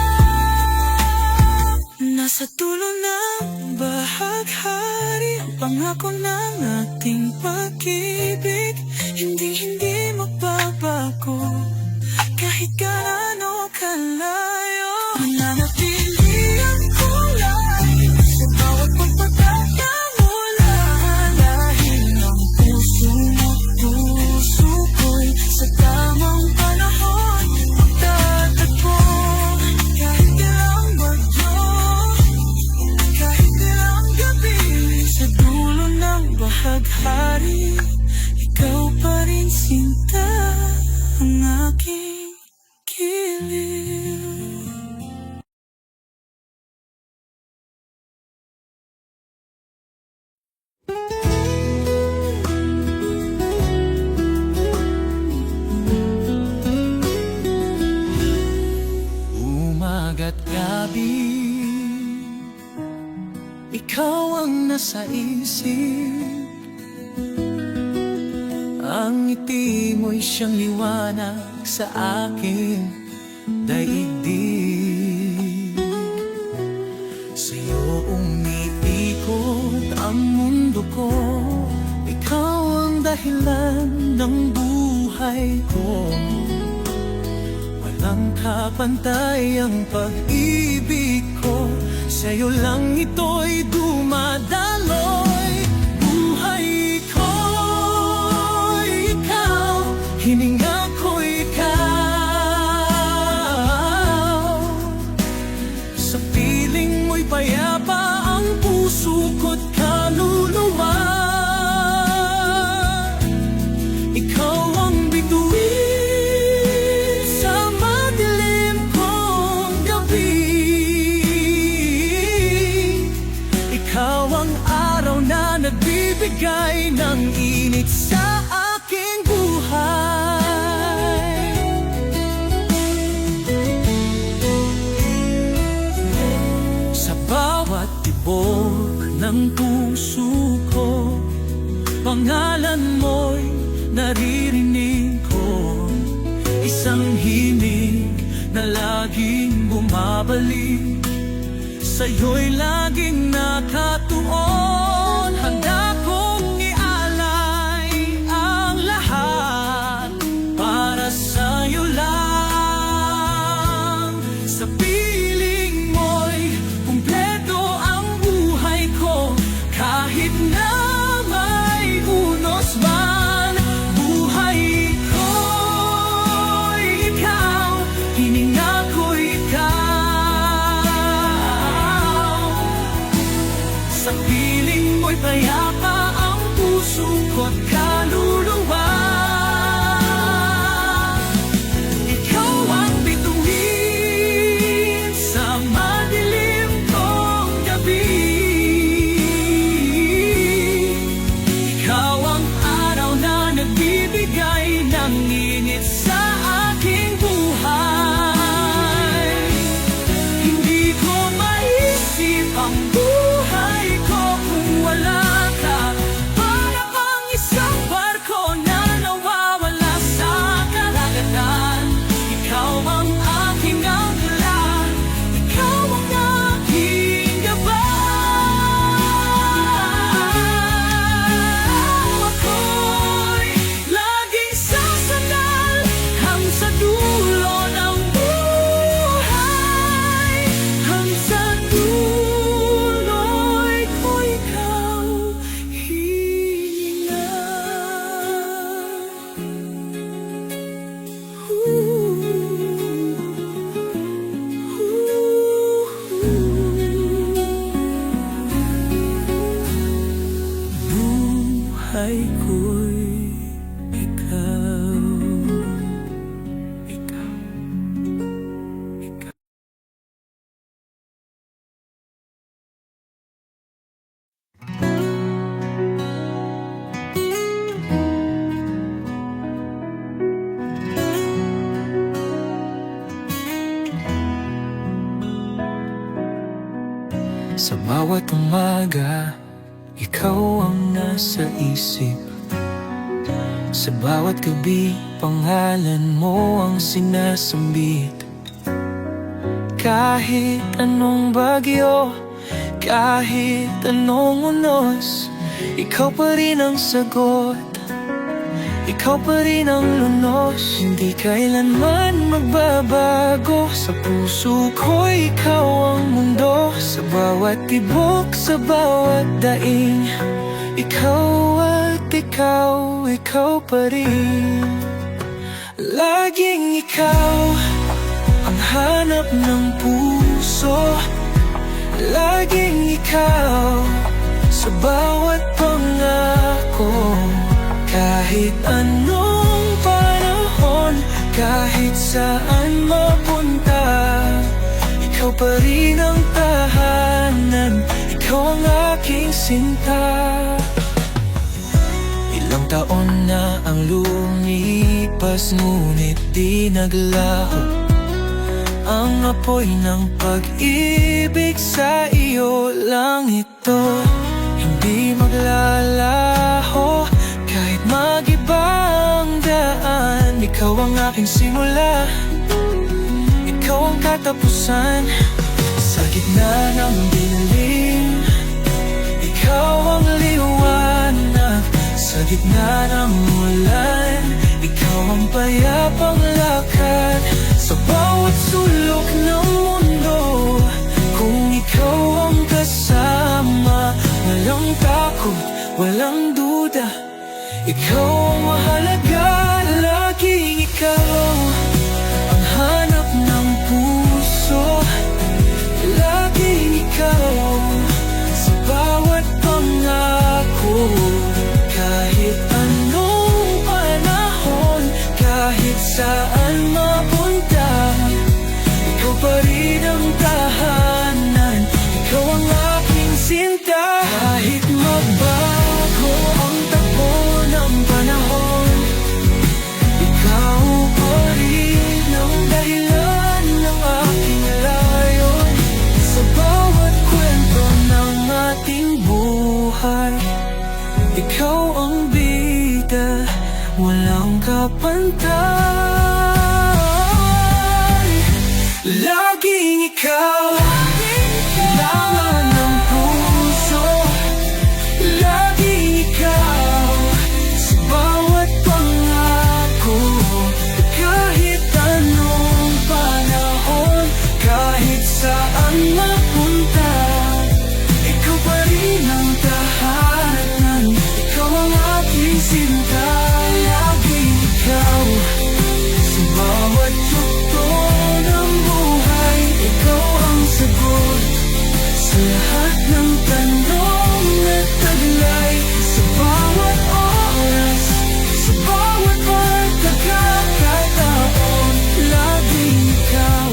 Nasa dulo ng bahaghari ang pangako ng ating pag-ibig. Hindi magbabago, kahit gaano kalayo. Mananatili ang kulay sa bawat pagpatak ng ulan, dahil ang puso mo't puso ko'y sa tamang maaari, ikaw pa rin sinta ang aking giliw. Umaga't gabi, ikaw ang nasa isip. Ang ngiti mo'y siyang liwanag sa aking daigdig. Sa'yo umiikot ang mundo ko, ikaw ang dahilan ng buhay ko. Walang kapantay ang pag-ibig ko, sa'yo lang ito'y dumadaloy. Buhay ko'y ikaw, hininga ko'y ikaw. Sa piling mo'y payapa ang puso ko't kaluluwa. Ikaw ang bituin sa madilim kong gabi. Ikaw ang araw na nagbibigay ng init sa aking buhay. Sa bawat tibok ng puso ko, pangalan mo'y naririnig ko. Isang himig na laging bumabalik, sa'yo'y laging nakatuon. Handa kong ialay ang lahat para sa'yo lang. Sa piling mo'y kumpleto ang buhay ko, kahit na may unos man. Buhay ko'y ikaw, hininga ko'y ikaw. Sa piling mo'y payapa ang puso ko't kaluluwa. Ikaw ang bituin sa madilim kong gabi. Ikaw ang araw na nagbibigay ng init sa aking buhay. Hindi ko maisip ang buhay ko kung wala ka. Para bang isang barko na nawawala sa karagatan. Ikaw ang aking anglan, ikaw ang aking gabay. Ako'y laging sasandal hanggang sa dulo ng buhay. Hanggang sa dulo'y ko ikaw hininga. Buhay ko'y ikaw, ikaw, ikaw. Sa bawat umaga, ikaw ang nasa isip. Sa bawat gabi, pangalan mo ang sinasambit. Kahit anong bagyo, kahit anong unos, ikaw pa rin ang sagot. Ikaw pa rin ang lunos, hindi kailanman magbabago. Sa puso ko, ikaw ang mundo. Sa bawat tibok, sa bawat daing, ikaw at ikaw, ikaw pa rin. Laging ikaw ang hanap ng puso. Laging ikaw sa bawat pangako. Kahit anong panahon, kahit saan mapunta, ikaw pa rin ang tahanan, ikaw ang aking sinta. Ilang taon na ang lumipas, ngunit di naglaho ang apoy ng pag-ibig sa iyo lang ito. Hindi maglalaho kahit mag-iba ang daan. Ikaw ang aking simula, ikaw ang katapusan. Sa gitna ng dilim, ikaw ang liwanag. Sa gitna ng ulan, ikaw ang payapang lakad. Sa bawat sulok ng mundo, kung ikaw ang kasama, walang takot, walang duda, ikaw ang mahalaga. Laging ikaw ang hanap ng puso, laging ikaw sa bawat pangako. Kahit anong panahon, kahit saan mapunta, ikaw pa rin ang tahanan, ikaw ang aking sinta. Kahit magbago ang takbo ng panahon, ikaw pa rin ang dahilan ng aking layon. Sa bawat kwento ng ating buhay, ikaw ang bida, walang kapantay. Laging ikaw, kailangan ng puso. Laging ikaw, sa bawat pangako. Kahit anong panahon, kahit saan mapunta, ikaw pa rin ang tahanan, ikaw ang aking sinta. Laging ikaw, sa bawat yugto ng buhay, ikaw ang sagot sa lahat ng tanong at taglay. Sa bawat oras, sa bawat pagkakataon, laging ikaw,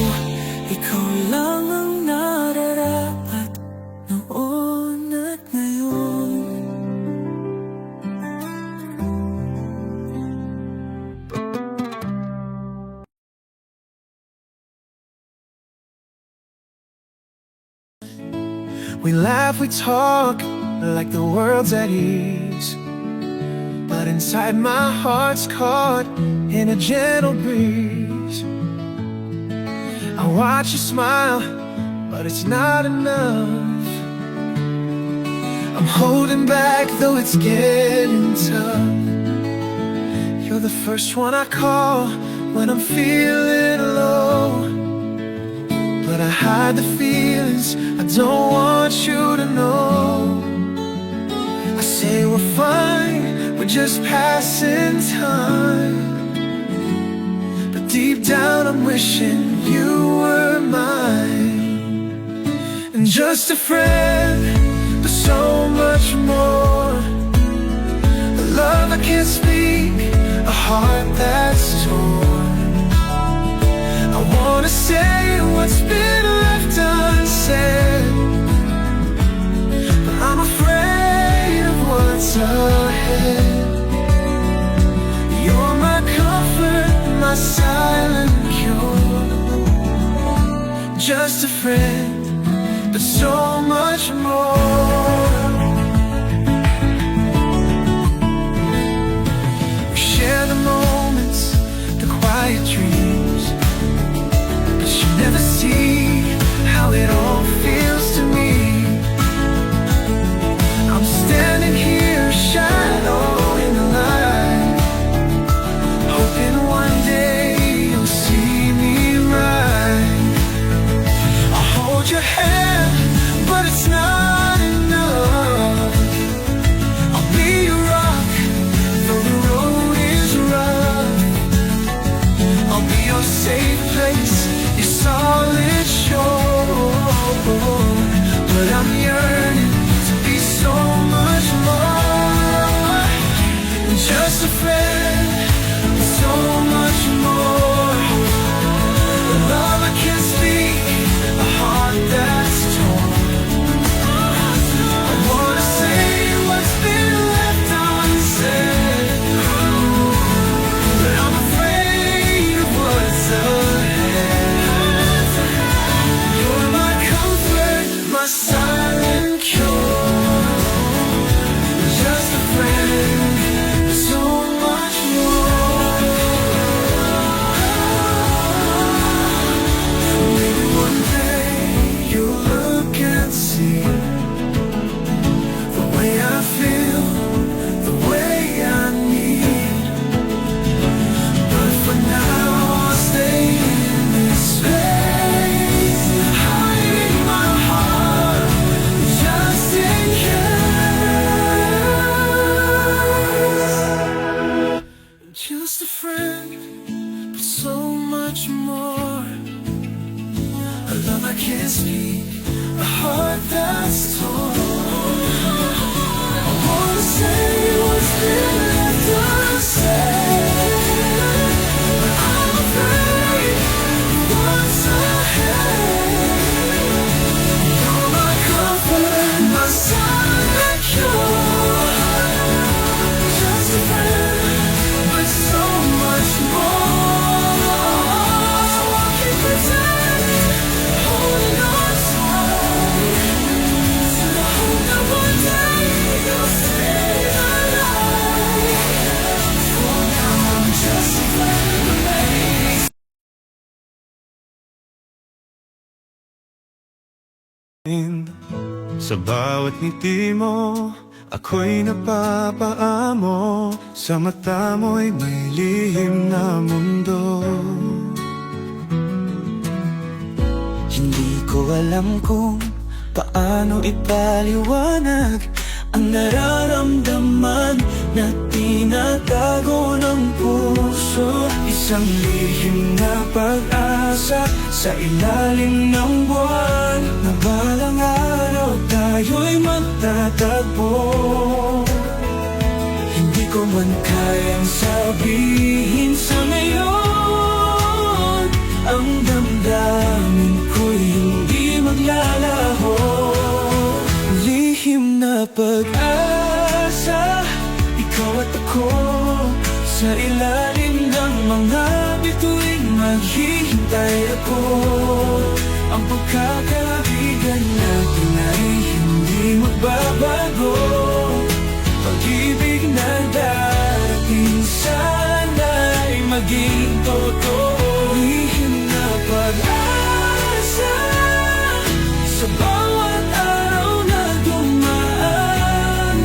ikaw lang ang nararapat noon at ngayon. We laugh, we talk like the world's at ease, but inside my heart's caught in a gentle breeze. I watch you smile, but it's not enough. I'm holding back, though it's getting tough. You're the first one I call when I'm feeling low, but I hide the feelings I don't want you to know. I say we're fine, we're just passing time, but deep down I'm wishing you were mine. And just a friend, but so much more. A love I can't speak, a heart that's torn. I wanna say what's been left unsaid, but I'm afraid of what's ahead. You're my comfort, my silent cure. Just a friend, but so much more. We share the moments, the quiet dreams, but you never see how it all feels to me. I'm standing here, shadow just a friend, but so much more. A love I can't speak, a heart that's torn. I wanna say what's been left unsaid, but I'm afraid of what's ahead. You're my comfort, my silent cure. Just a friend, but so much more. Maybe one day you'll look and see the way I feel, the way I need. But for now I'll stay in this space, hiding my heart just in case. Just a friend, but so much more. A love I can't speak, a heart that's torn. I wanna say what's been left unsaid, but I'm afraid of what's ahead. You're my comfort, my silent cure. Just a friend, but so much more. So I'll keep pretending, holding on tight, to the hope that one day you'll stay alive. For now I'm just a friend who makes. Sa bawat ngiti mo, ako'y napapaamo. Sa mata mo'y may lihim na mundo. Hindi ko alam kung paano ipaliwanag ang nararamdaman na tinatago ng puso. Isang lihim na pag-asa sa ilalim ng buwan, na balang araw tayo'y magtatagpo. Hindi ko man kayang sabihin sa ngayon, ang damdamin ko'y hindi maglalaho. Lihim na pag-asa, ikaw at ako, sa ilalim ng mga bituin maghihintay ako. Ang pagkakaibigan natin ay hindi magbabago. Pag-ibig na darating sana'y maging totoo. Lihim na pag-asa sa bawat araw na dumaan.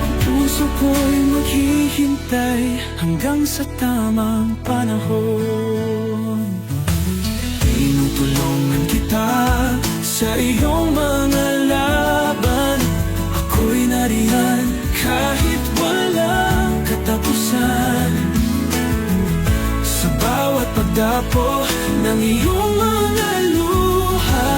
Ang puso ko'y maghihintay hanggang sa tamang panahon. Tinutulungan kita sa iyong mga laban. Ako'y nariyan kahit walang katapusan. Sa bawat pagdapo ng iyong mga luha,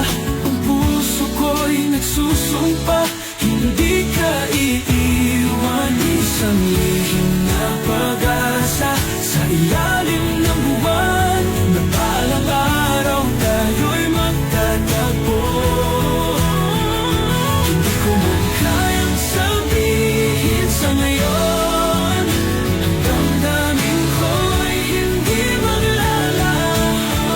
ang puso ko'y nagsusumpa, hindi ka iiwan. Isang lihim na pag-asa sa ilalim ng buwan, na balang araw tayo'y magtatagpo. Hindi ko man kayang sabihin sa ngayon, ang damdamin ko'y hindi maglalaho.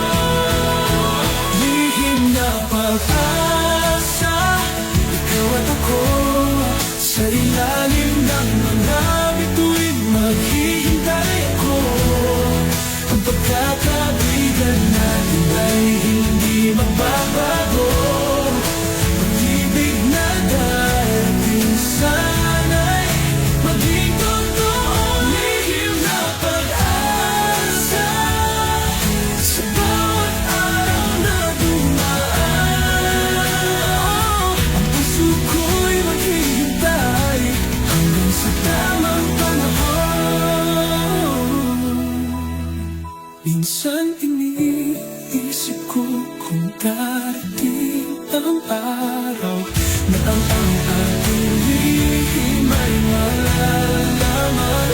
Lihim na pag-asa, ikaw at ako, sa ilalim ng mga bituin maghihintay ako. Ang pagkakaibigan natin ay hindi magbabago. Pag-ibig na darating sana'y maging totoo. Lihim na pag-asa sa bawat araw na dumaan. Ang puso ko'y maghihintay hanggang sa tamang panahon. Minsan iniisip ko kung darating ang araw na ang ating lihim ay malalaman.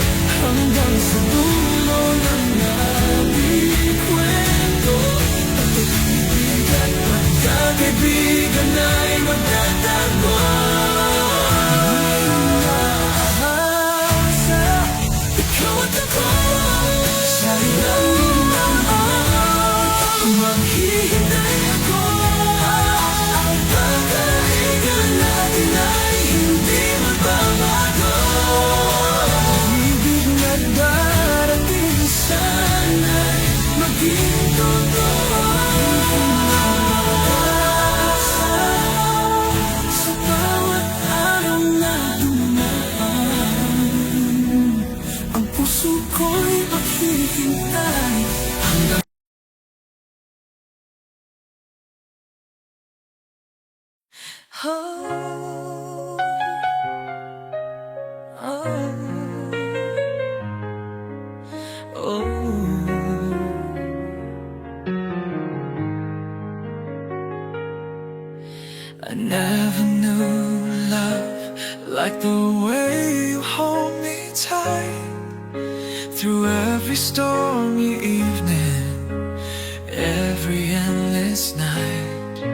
naghihintay. Oh, oh, I never knew love like the way you hold me tight through every stormy evening, every endless night.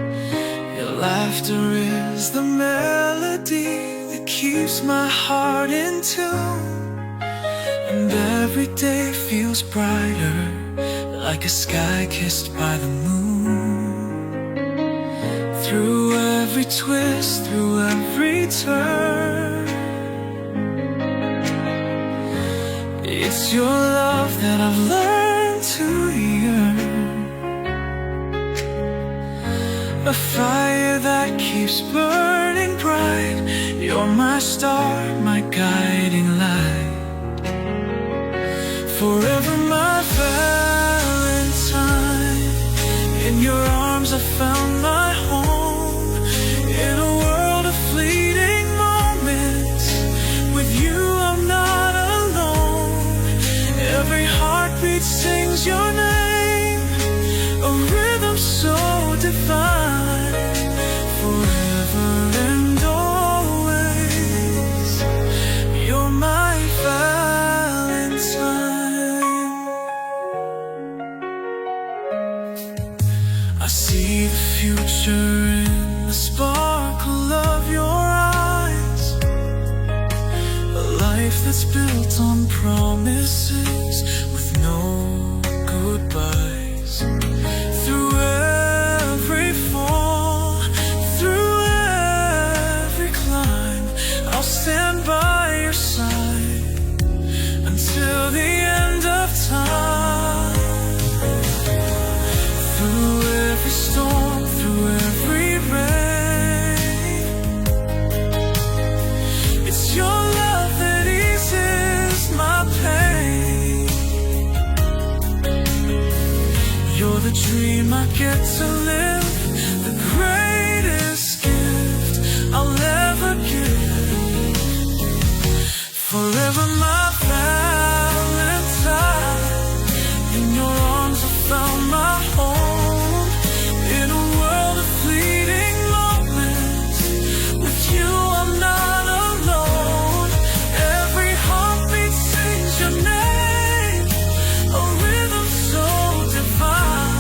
Your laughter is the melody that keeps my heart in tune, and every day feels brighter, like a sky kissed by the moon. Through every twist, through every turn, it's your love that I've learned to yearn. A fire that keeps burning bright. You're my star, my guiding light. Forever my Valentine. In your arms I found my home. In a world of fleeting moments, with you I'm not alone. Every heartbeat sings your name, a rhythm so divine. Forever and always, you're my Valentine. I see the future in the sparkle of your eyes, a life that's built on promises with no goodbyes. Through every fall, through every climb, I'll stand by your side until the end of time. Through every storm, through every rain, it's your love that eases my pain. You're the dream I get to live, the greatest gift I'll ever give. Forever my Valentine. In your arms I found my home. In a world of fleeting moments, with you I'm not alone. Every heartbeat sings your name, a rhythm so divine.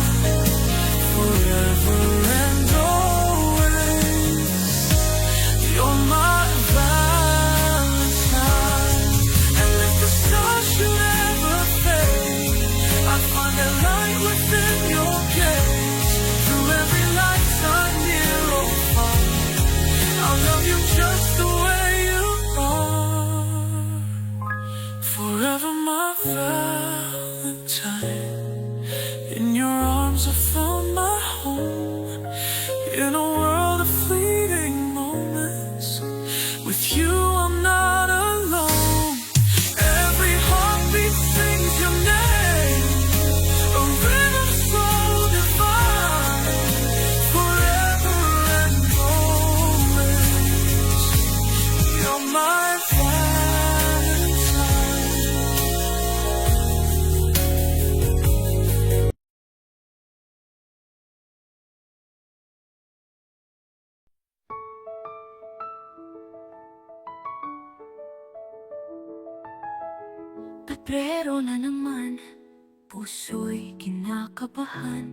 Forever and always, you're my Valentine. And if the stars should ever fade, I find a light within your gaze. Through every lifetime, near or far, I'll love you just the way you are. Forever my Valentine. In your arms I found my home. In a world of fleeting moments, with you I'm not alone. Every heartbeat sings your name, a rhythm so divine. Forever and always, you're my Valentine. Pebrero na naman, puso'y kinakabahan.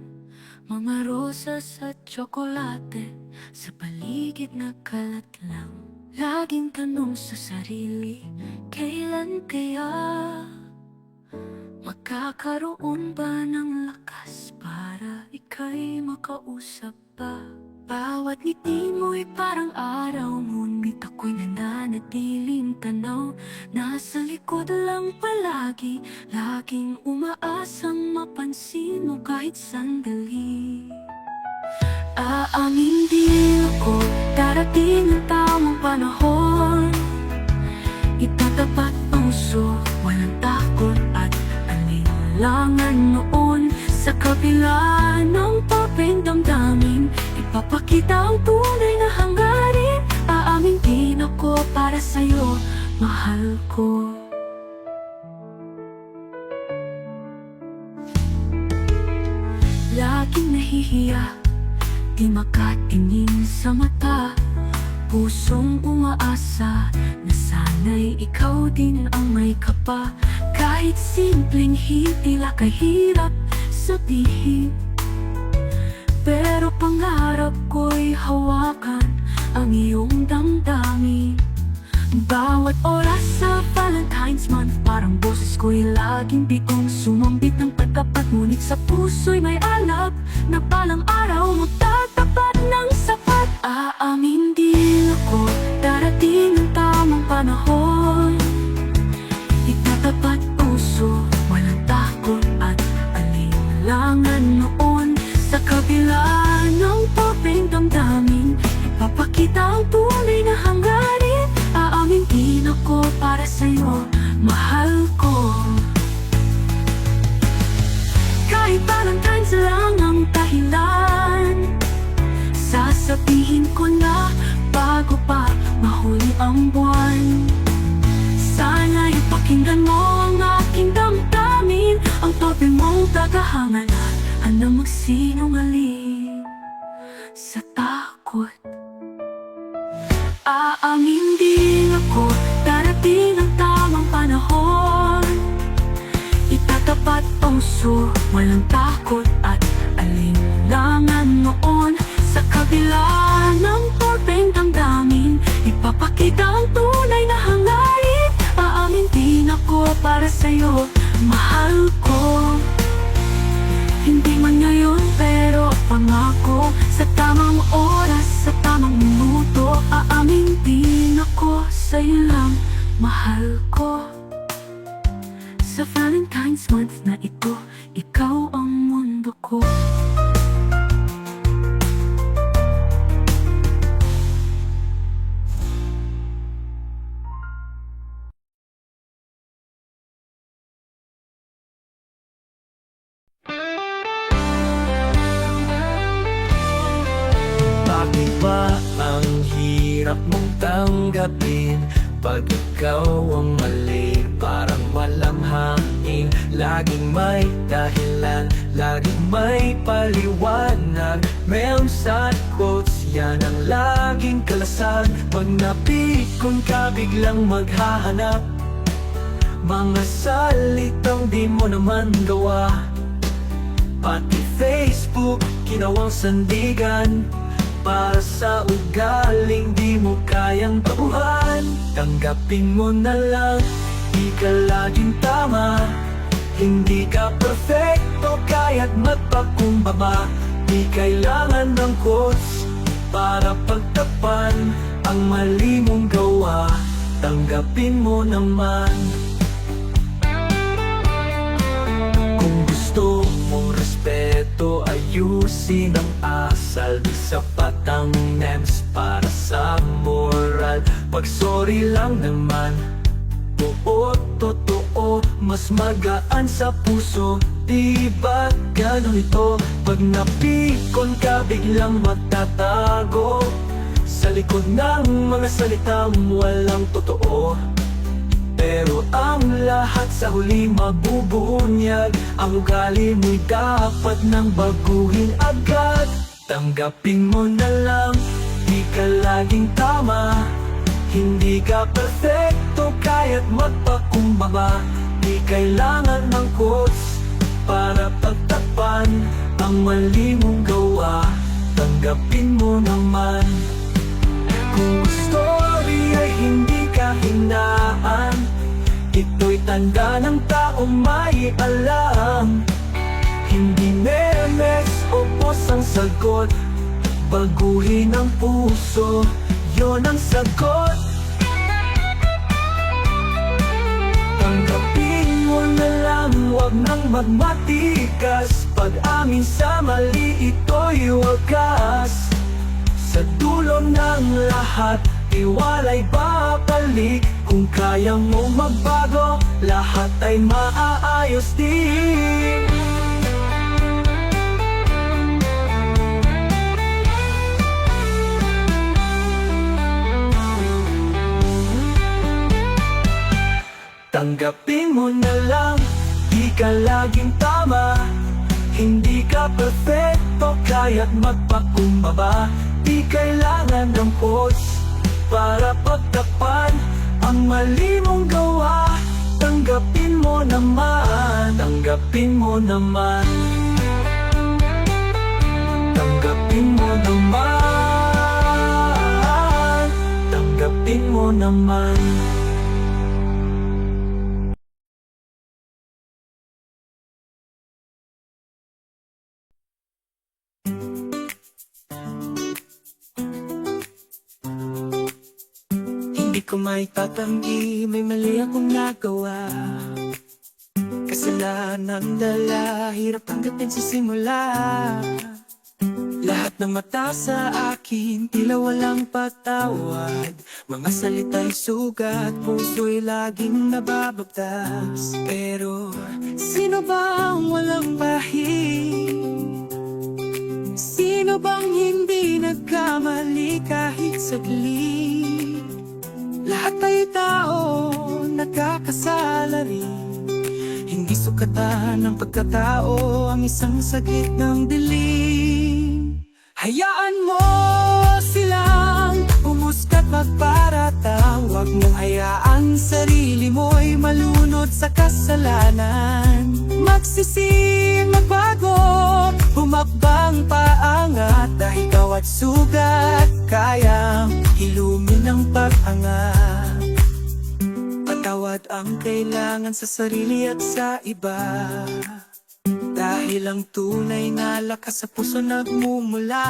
Mga rosas at tsokolate sa paligid na kalat lang. Laging tanong sa sarili, kailan kaya magkakaroon ba ng lakas para ika'y makausap pa? Bawat ngiti mo'y parang araw, ngunit ako'y nananatiling tanaw. Nasa likod lang palagi, laging umaasang mapansin mo kahit sandali. Aaming di ako, darating ang tamang panahon. Itatapat ang puso, walang takot at alinlangan. Ipapakita ang tunay na hangarin. Aamin din ako para sa'yo, mahal ko. Laging nahihiya, di makatingin sa mata. Pusong umaasa na sana'y ikaw din ang may kapa. Kahit simpleng hindi lang kahirap sabihin, pero pangarap ko'y hawakan ang iyong damdamin. Bawat oras sa Valentine's month, parang boses ko'y laging bigong sumambit ng pagkapat. Ngunit sa puso'y may alab na balang araw mo tatapat ng sapat. Aamin din ako, darating ang tamang panahon. Itatapat puso, walang takot at alinlangan noon. Sa kabila ng topeng damdamin, ipapakita ang tunay na hangarin. Aamin din ako para sa'yo, mahal ko. Kahit Valentine's lang ang dahilan, sasabihin ko na bago pa mahuli ang buwan. Sana'y pakinggan mo ang aking damdamin, ang tope mong tagahangan at anong magsinungaling sa takot. Aamin din ako, darating ang tamang panahon. Itatapat puso, walang takot at alinlangan noon. Sa kabila ng topeng damdamin, ipapakita ang tunay na hangarin. Aamin din ako para sa'yo, mahal ko. Hindi man ngayon pero pangako, sa tamang oras, sa tamang minuto, aamin din ako sa'yo lang, mahal ko. Sa Valentine's month na ito, ikaw ang mundo ko. Bakit ba ang hirap mong tanggapin? Pag ikaw ang mali, parang walang hangin. Laging may dahilan, laging may paliwanag. Mayroong sad quotes, yan ang laging kalasag. Pag napikon ka, biglang maghahanap mga salitang di mo naman gawa. Pati Facebook, ginawang sandigan para sa ugaling di mo kayang tauhan. Tanggapin mo na lang, di ka laging tama. Hindi ka perfecto, kaya't magpakumbaba. Di kailangan ng quotes para pagtapan ang mali mong gawa. Tanggapin mo naman. Kung gusto mong respeto, ayusin ang asal. Di sapat ang names para sa moral. Pag sorry lang naman, oo, totoo, mas magaan sa puso. Di ba ganun ito? Pag napikon ka, biglang magtatago sa likod ng mga salitang walang totoo. Pero ang lahat sa huli mabubunyag. Ang ugali mo'y dapat nang baguhin agad. Tanggapin mo na lang, di ka laging tama. Hindi ka perfecto, kaya't magpakumbaba. Di kailangan ng quotes para pagtapan ang mali mong gawa. Tanggapin mo naman. Kung story ay hindi kahinaan, ito'y tanda ng taong may alam. Hindi memes o pos ang sagot, baguhin ang puso, yon ang sagot. Tanggapin mo na lang, wag nang magmatigas. Pag-amin sa mali, ito'y wagas. Sa dulo ng lahat, tiwala'y babalik. Kung kaya mo magbago, lahat ay maaayos din. Tanggapin mo na lang, di ka laging tama. Hindi ka perfecto, kaya't magpakumbaba. Di kailangan ng pose para pagtakpan ang mali mong gawa. Tanggapin mo naman, tanggapin mo naman. Tanggapin mo naman, tanggapin mo naman. Hindi ko maitatanggi, may mali akong nagawa. Kasalanan dala, hirap tanggapin sa simula. Lahat ng mata sa akin, tila walang patawad. Mga salita'y sugat, puso'y laging nababagtas. Pero sino bang walang bahid? Sino bang hindi nagkamali kahit saglit? Lahat ay tao, nagkakasala rin. Hindi sukatan ng pagkatao ang isang saglit ng dilim. Hayaan mo silang umuskat magparatang. Huwag mong hayaan sarili mo'y malunod sa kasalanan. Magsisi, magbago, humakbang paangat. Dahil bawat sugat kayang hilumin ng pag-angat. Patawad ang kailangan sa sarili at sa iba. Dahil ang tunay na lakas sa puso nagmumula.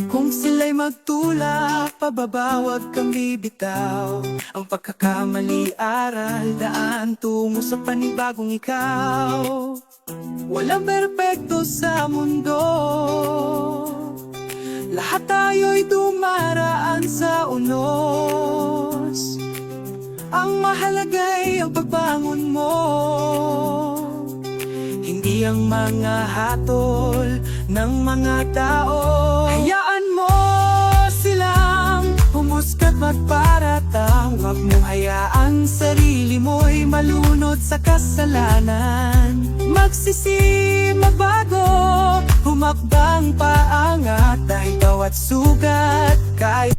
Kung sila'y magtulak, pababa, huwag kang bibitaw. Ang pagkakamali, aral, daan tungo sa panibagong ikaw. Walang perpekto sa mundo, lahat tayo'y dumaraan sa unos. Ang mahalaga'y ang pagbangon mo, hindi ang mga hatol ng mga tao. Hayaan mo silang humuskat magparatang. Huwag mong hayaan sarili mo'y malunod sa kasalanan. Magsisi, magbago, humakbang paangat. Dahil bawat sugat kaya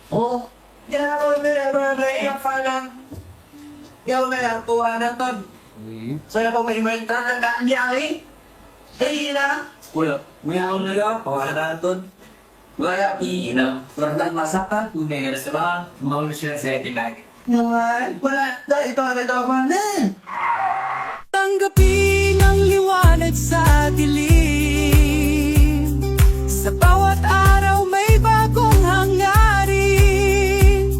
Oo. Yan, yung parang yung kuha na to. Saya ko may inventa ng dami. Eh, na. Kuya, may ako na lang. Kuha na to. Wala, iina. Wala masakan. Tunay na sa mga mauna siya sa ating lagi. Naman, wala. Ito ang nagkawanan. tanggapin ang liwanag sa dilim. Sa bawat araw may bagong hangarin.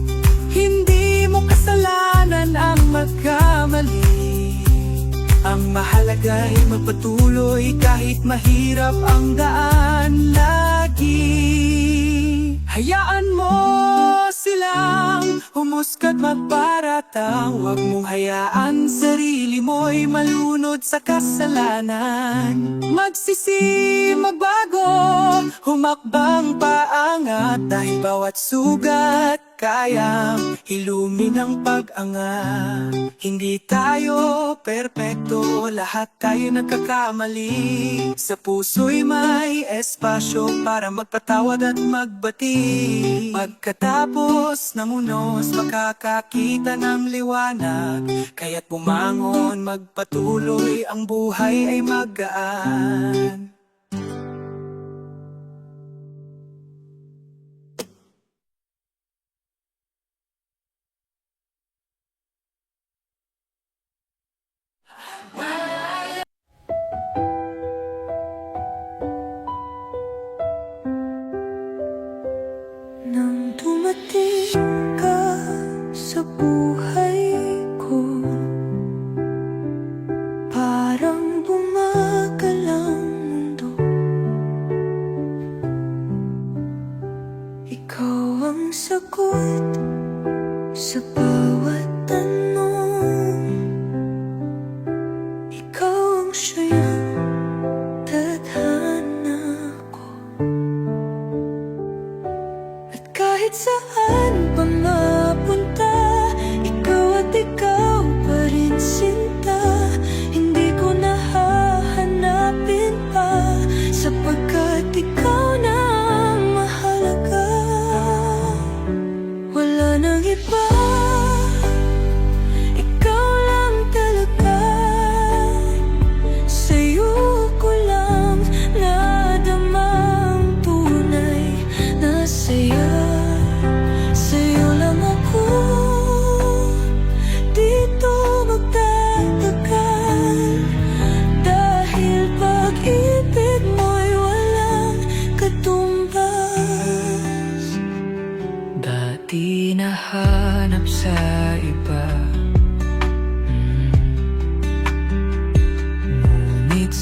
Hindi mo kasalanan ang magkamali. Ang mahalaga'y magpatuloy kahit mahirap ang daan lagi. Hayaan mo silang humuskat magparatang. Huwag mong hayaan sarili mo'y malunod sa kasalanan. Magsisi, magbago, humakbang paangat. Dahil bawat sugat kayang hilumin ang pag-angat. Hindi tayo perpekto, lahat tayo nagkakamali. Sa puso'y may espasyo para magpatawad at magbati. Pagkatapos ng unos, makakakita ng liwanag. Kaya't bumangon, magpatuloy, ang buhay ay magaan. Nang dumating ka sa buhay ko, parang bumagal ang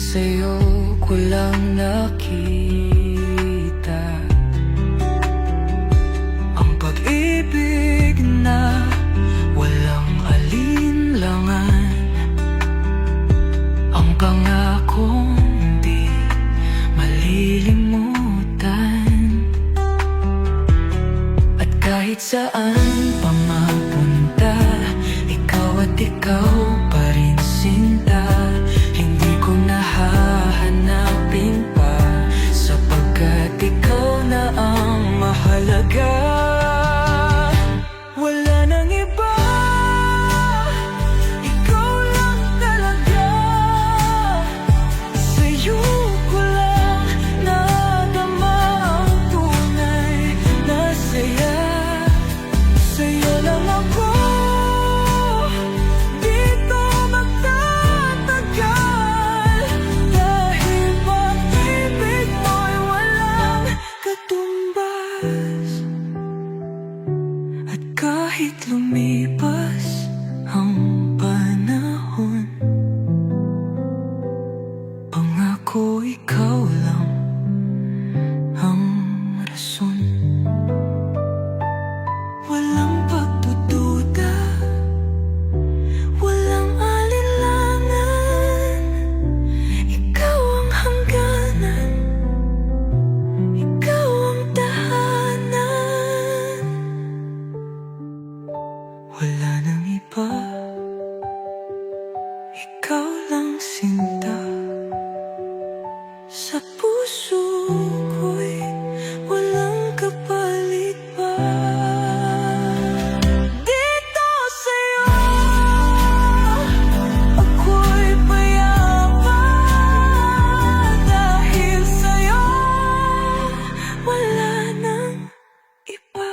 sa'yo ko lang nakita ang pag-ibig na walang alinlangan, ang pangakong di malilimutan. At kahit saan pa mapunta, ikaw at ikaw pa rin sinta. Hindi ko nahahanapin pa, sapagkat ikaw na ang mahalaga. Wala nang iba, ikaw lang talaga. Sa'yo ko lang nadama ang tunay na saya. Sa'yo lang ako dito magtatagal, dahil pag-ibig mo'y walang katumbas. At kahit lumipas ang panahon, pangako ikaw lang ang rason. Walang pagdududa, walang alinlangan, ikaw ang hangganan, ikaw ang tahanan. Wala nang iba, ikaw lang sinta. Sa puso ko'y walang kapalit pa. Dito sa'yo ako'y payapa, dahil sa'yo wala nang iba.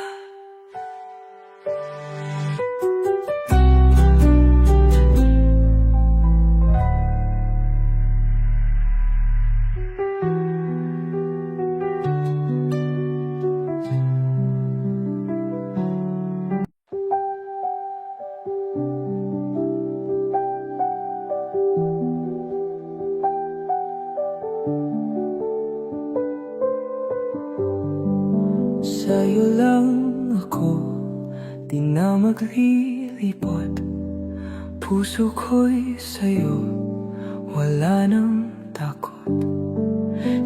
Sa'yo lang ako di na maglilibot. Puso ko'y sa'yo, wala nang takot.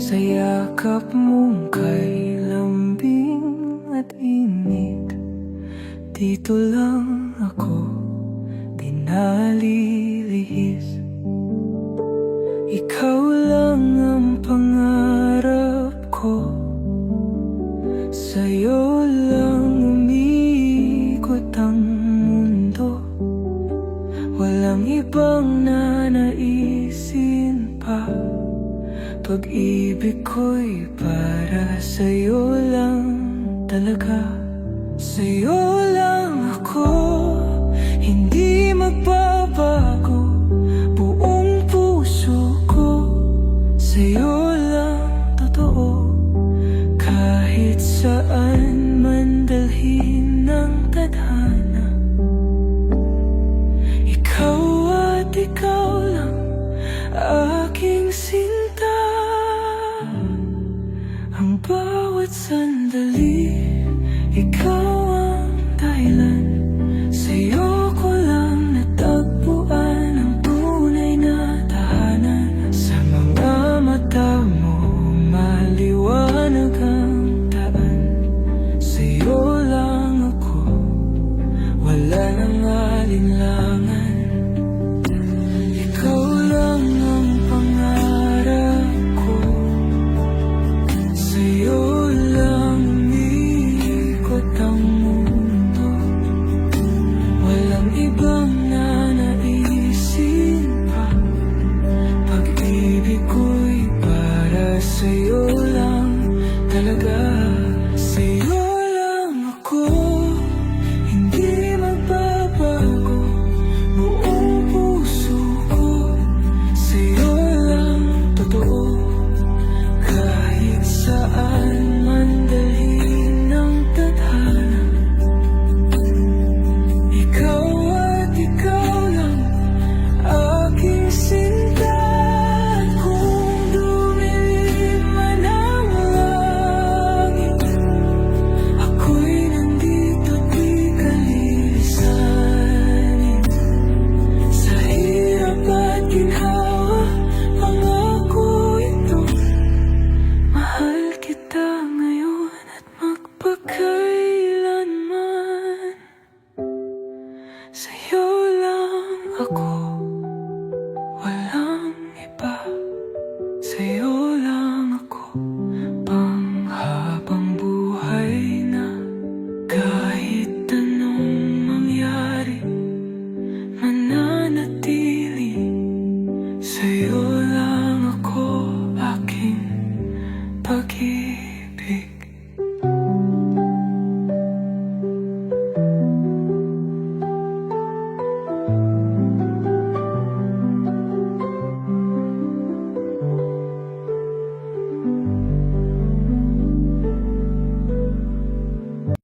Sa yakap mong kay lambing at init, dito lang ako di nalilihis. Ikaw lang ang pangarap ko, sa'yo lang umiikot ang mundo. Walang ibang nanaisin pa, pag-ibig ko'y para sa'yo lang talaga. Sa'yo lang ako, hindi magbabago buong puso ko. Sa'yo lang totoo, kahit saan man dalhin ng tadhana. Ikaw at ikaw lang aking sinta, ang bawat sandali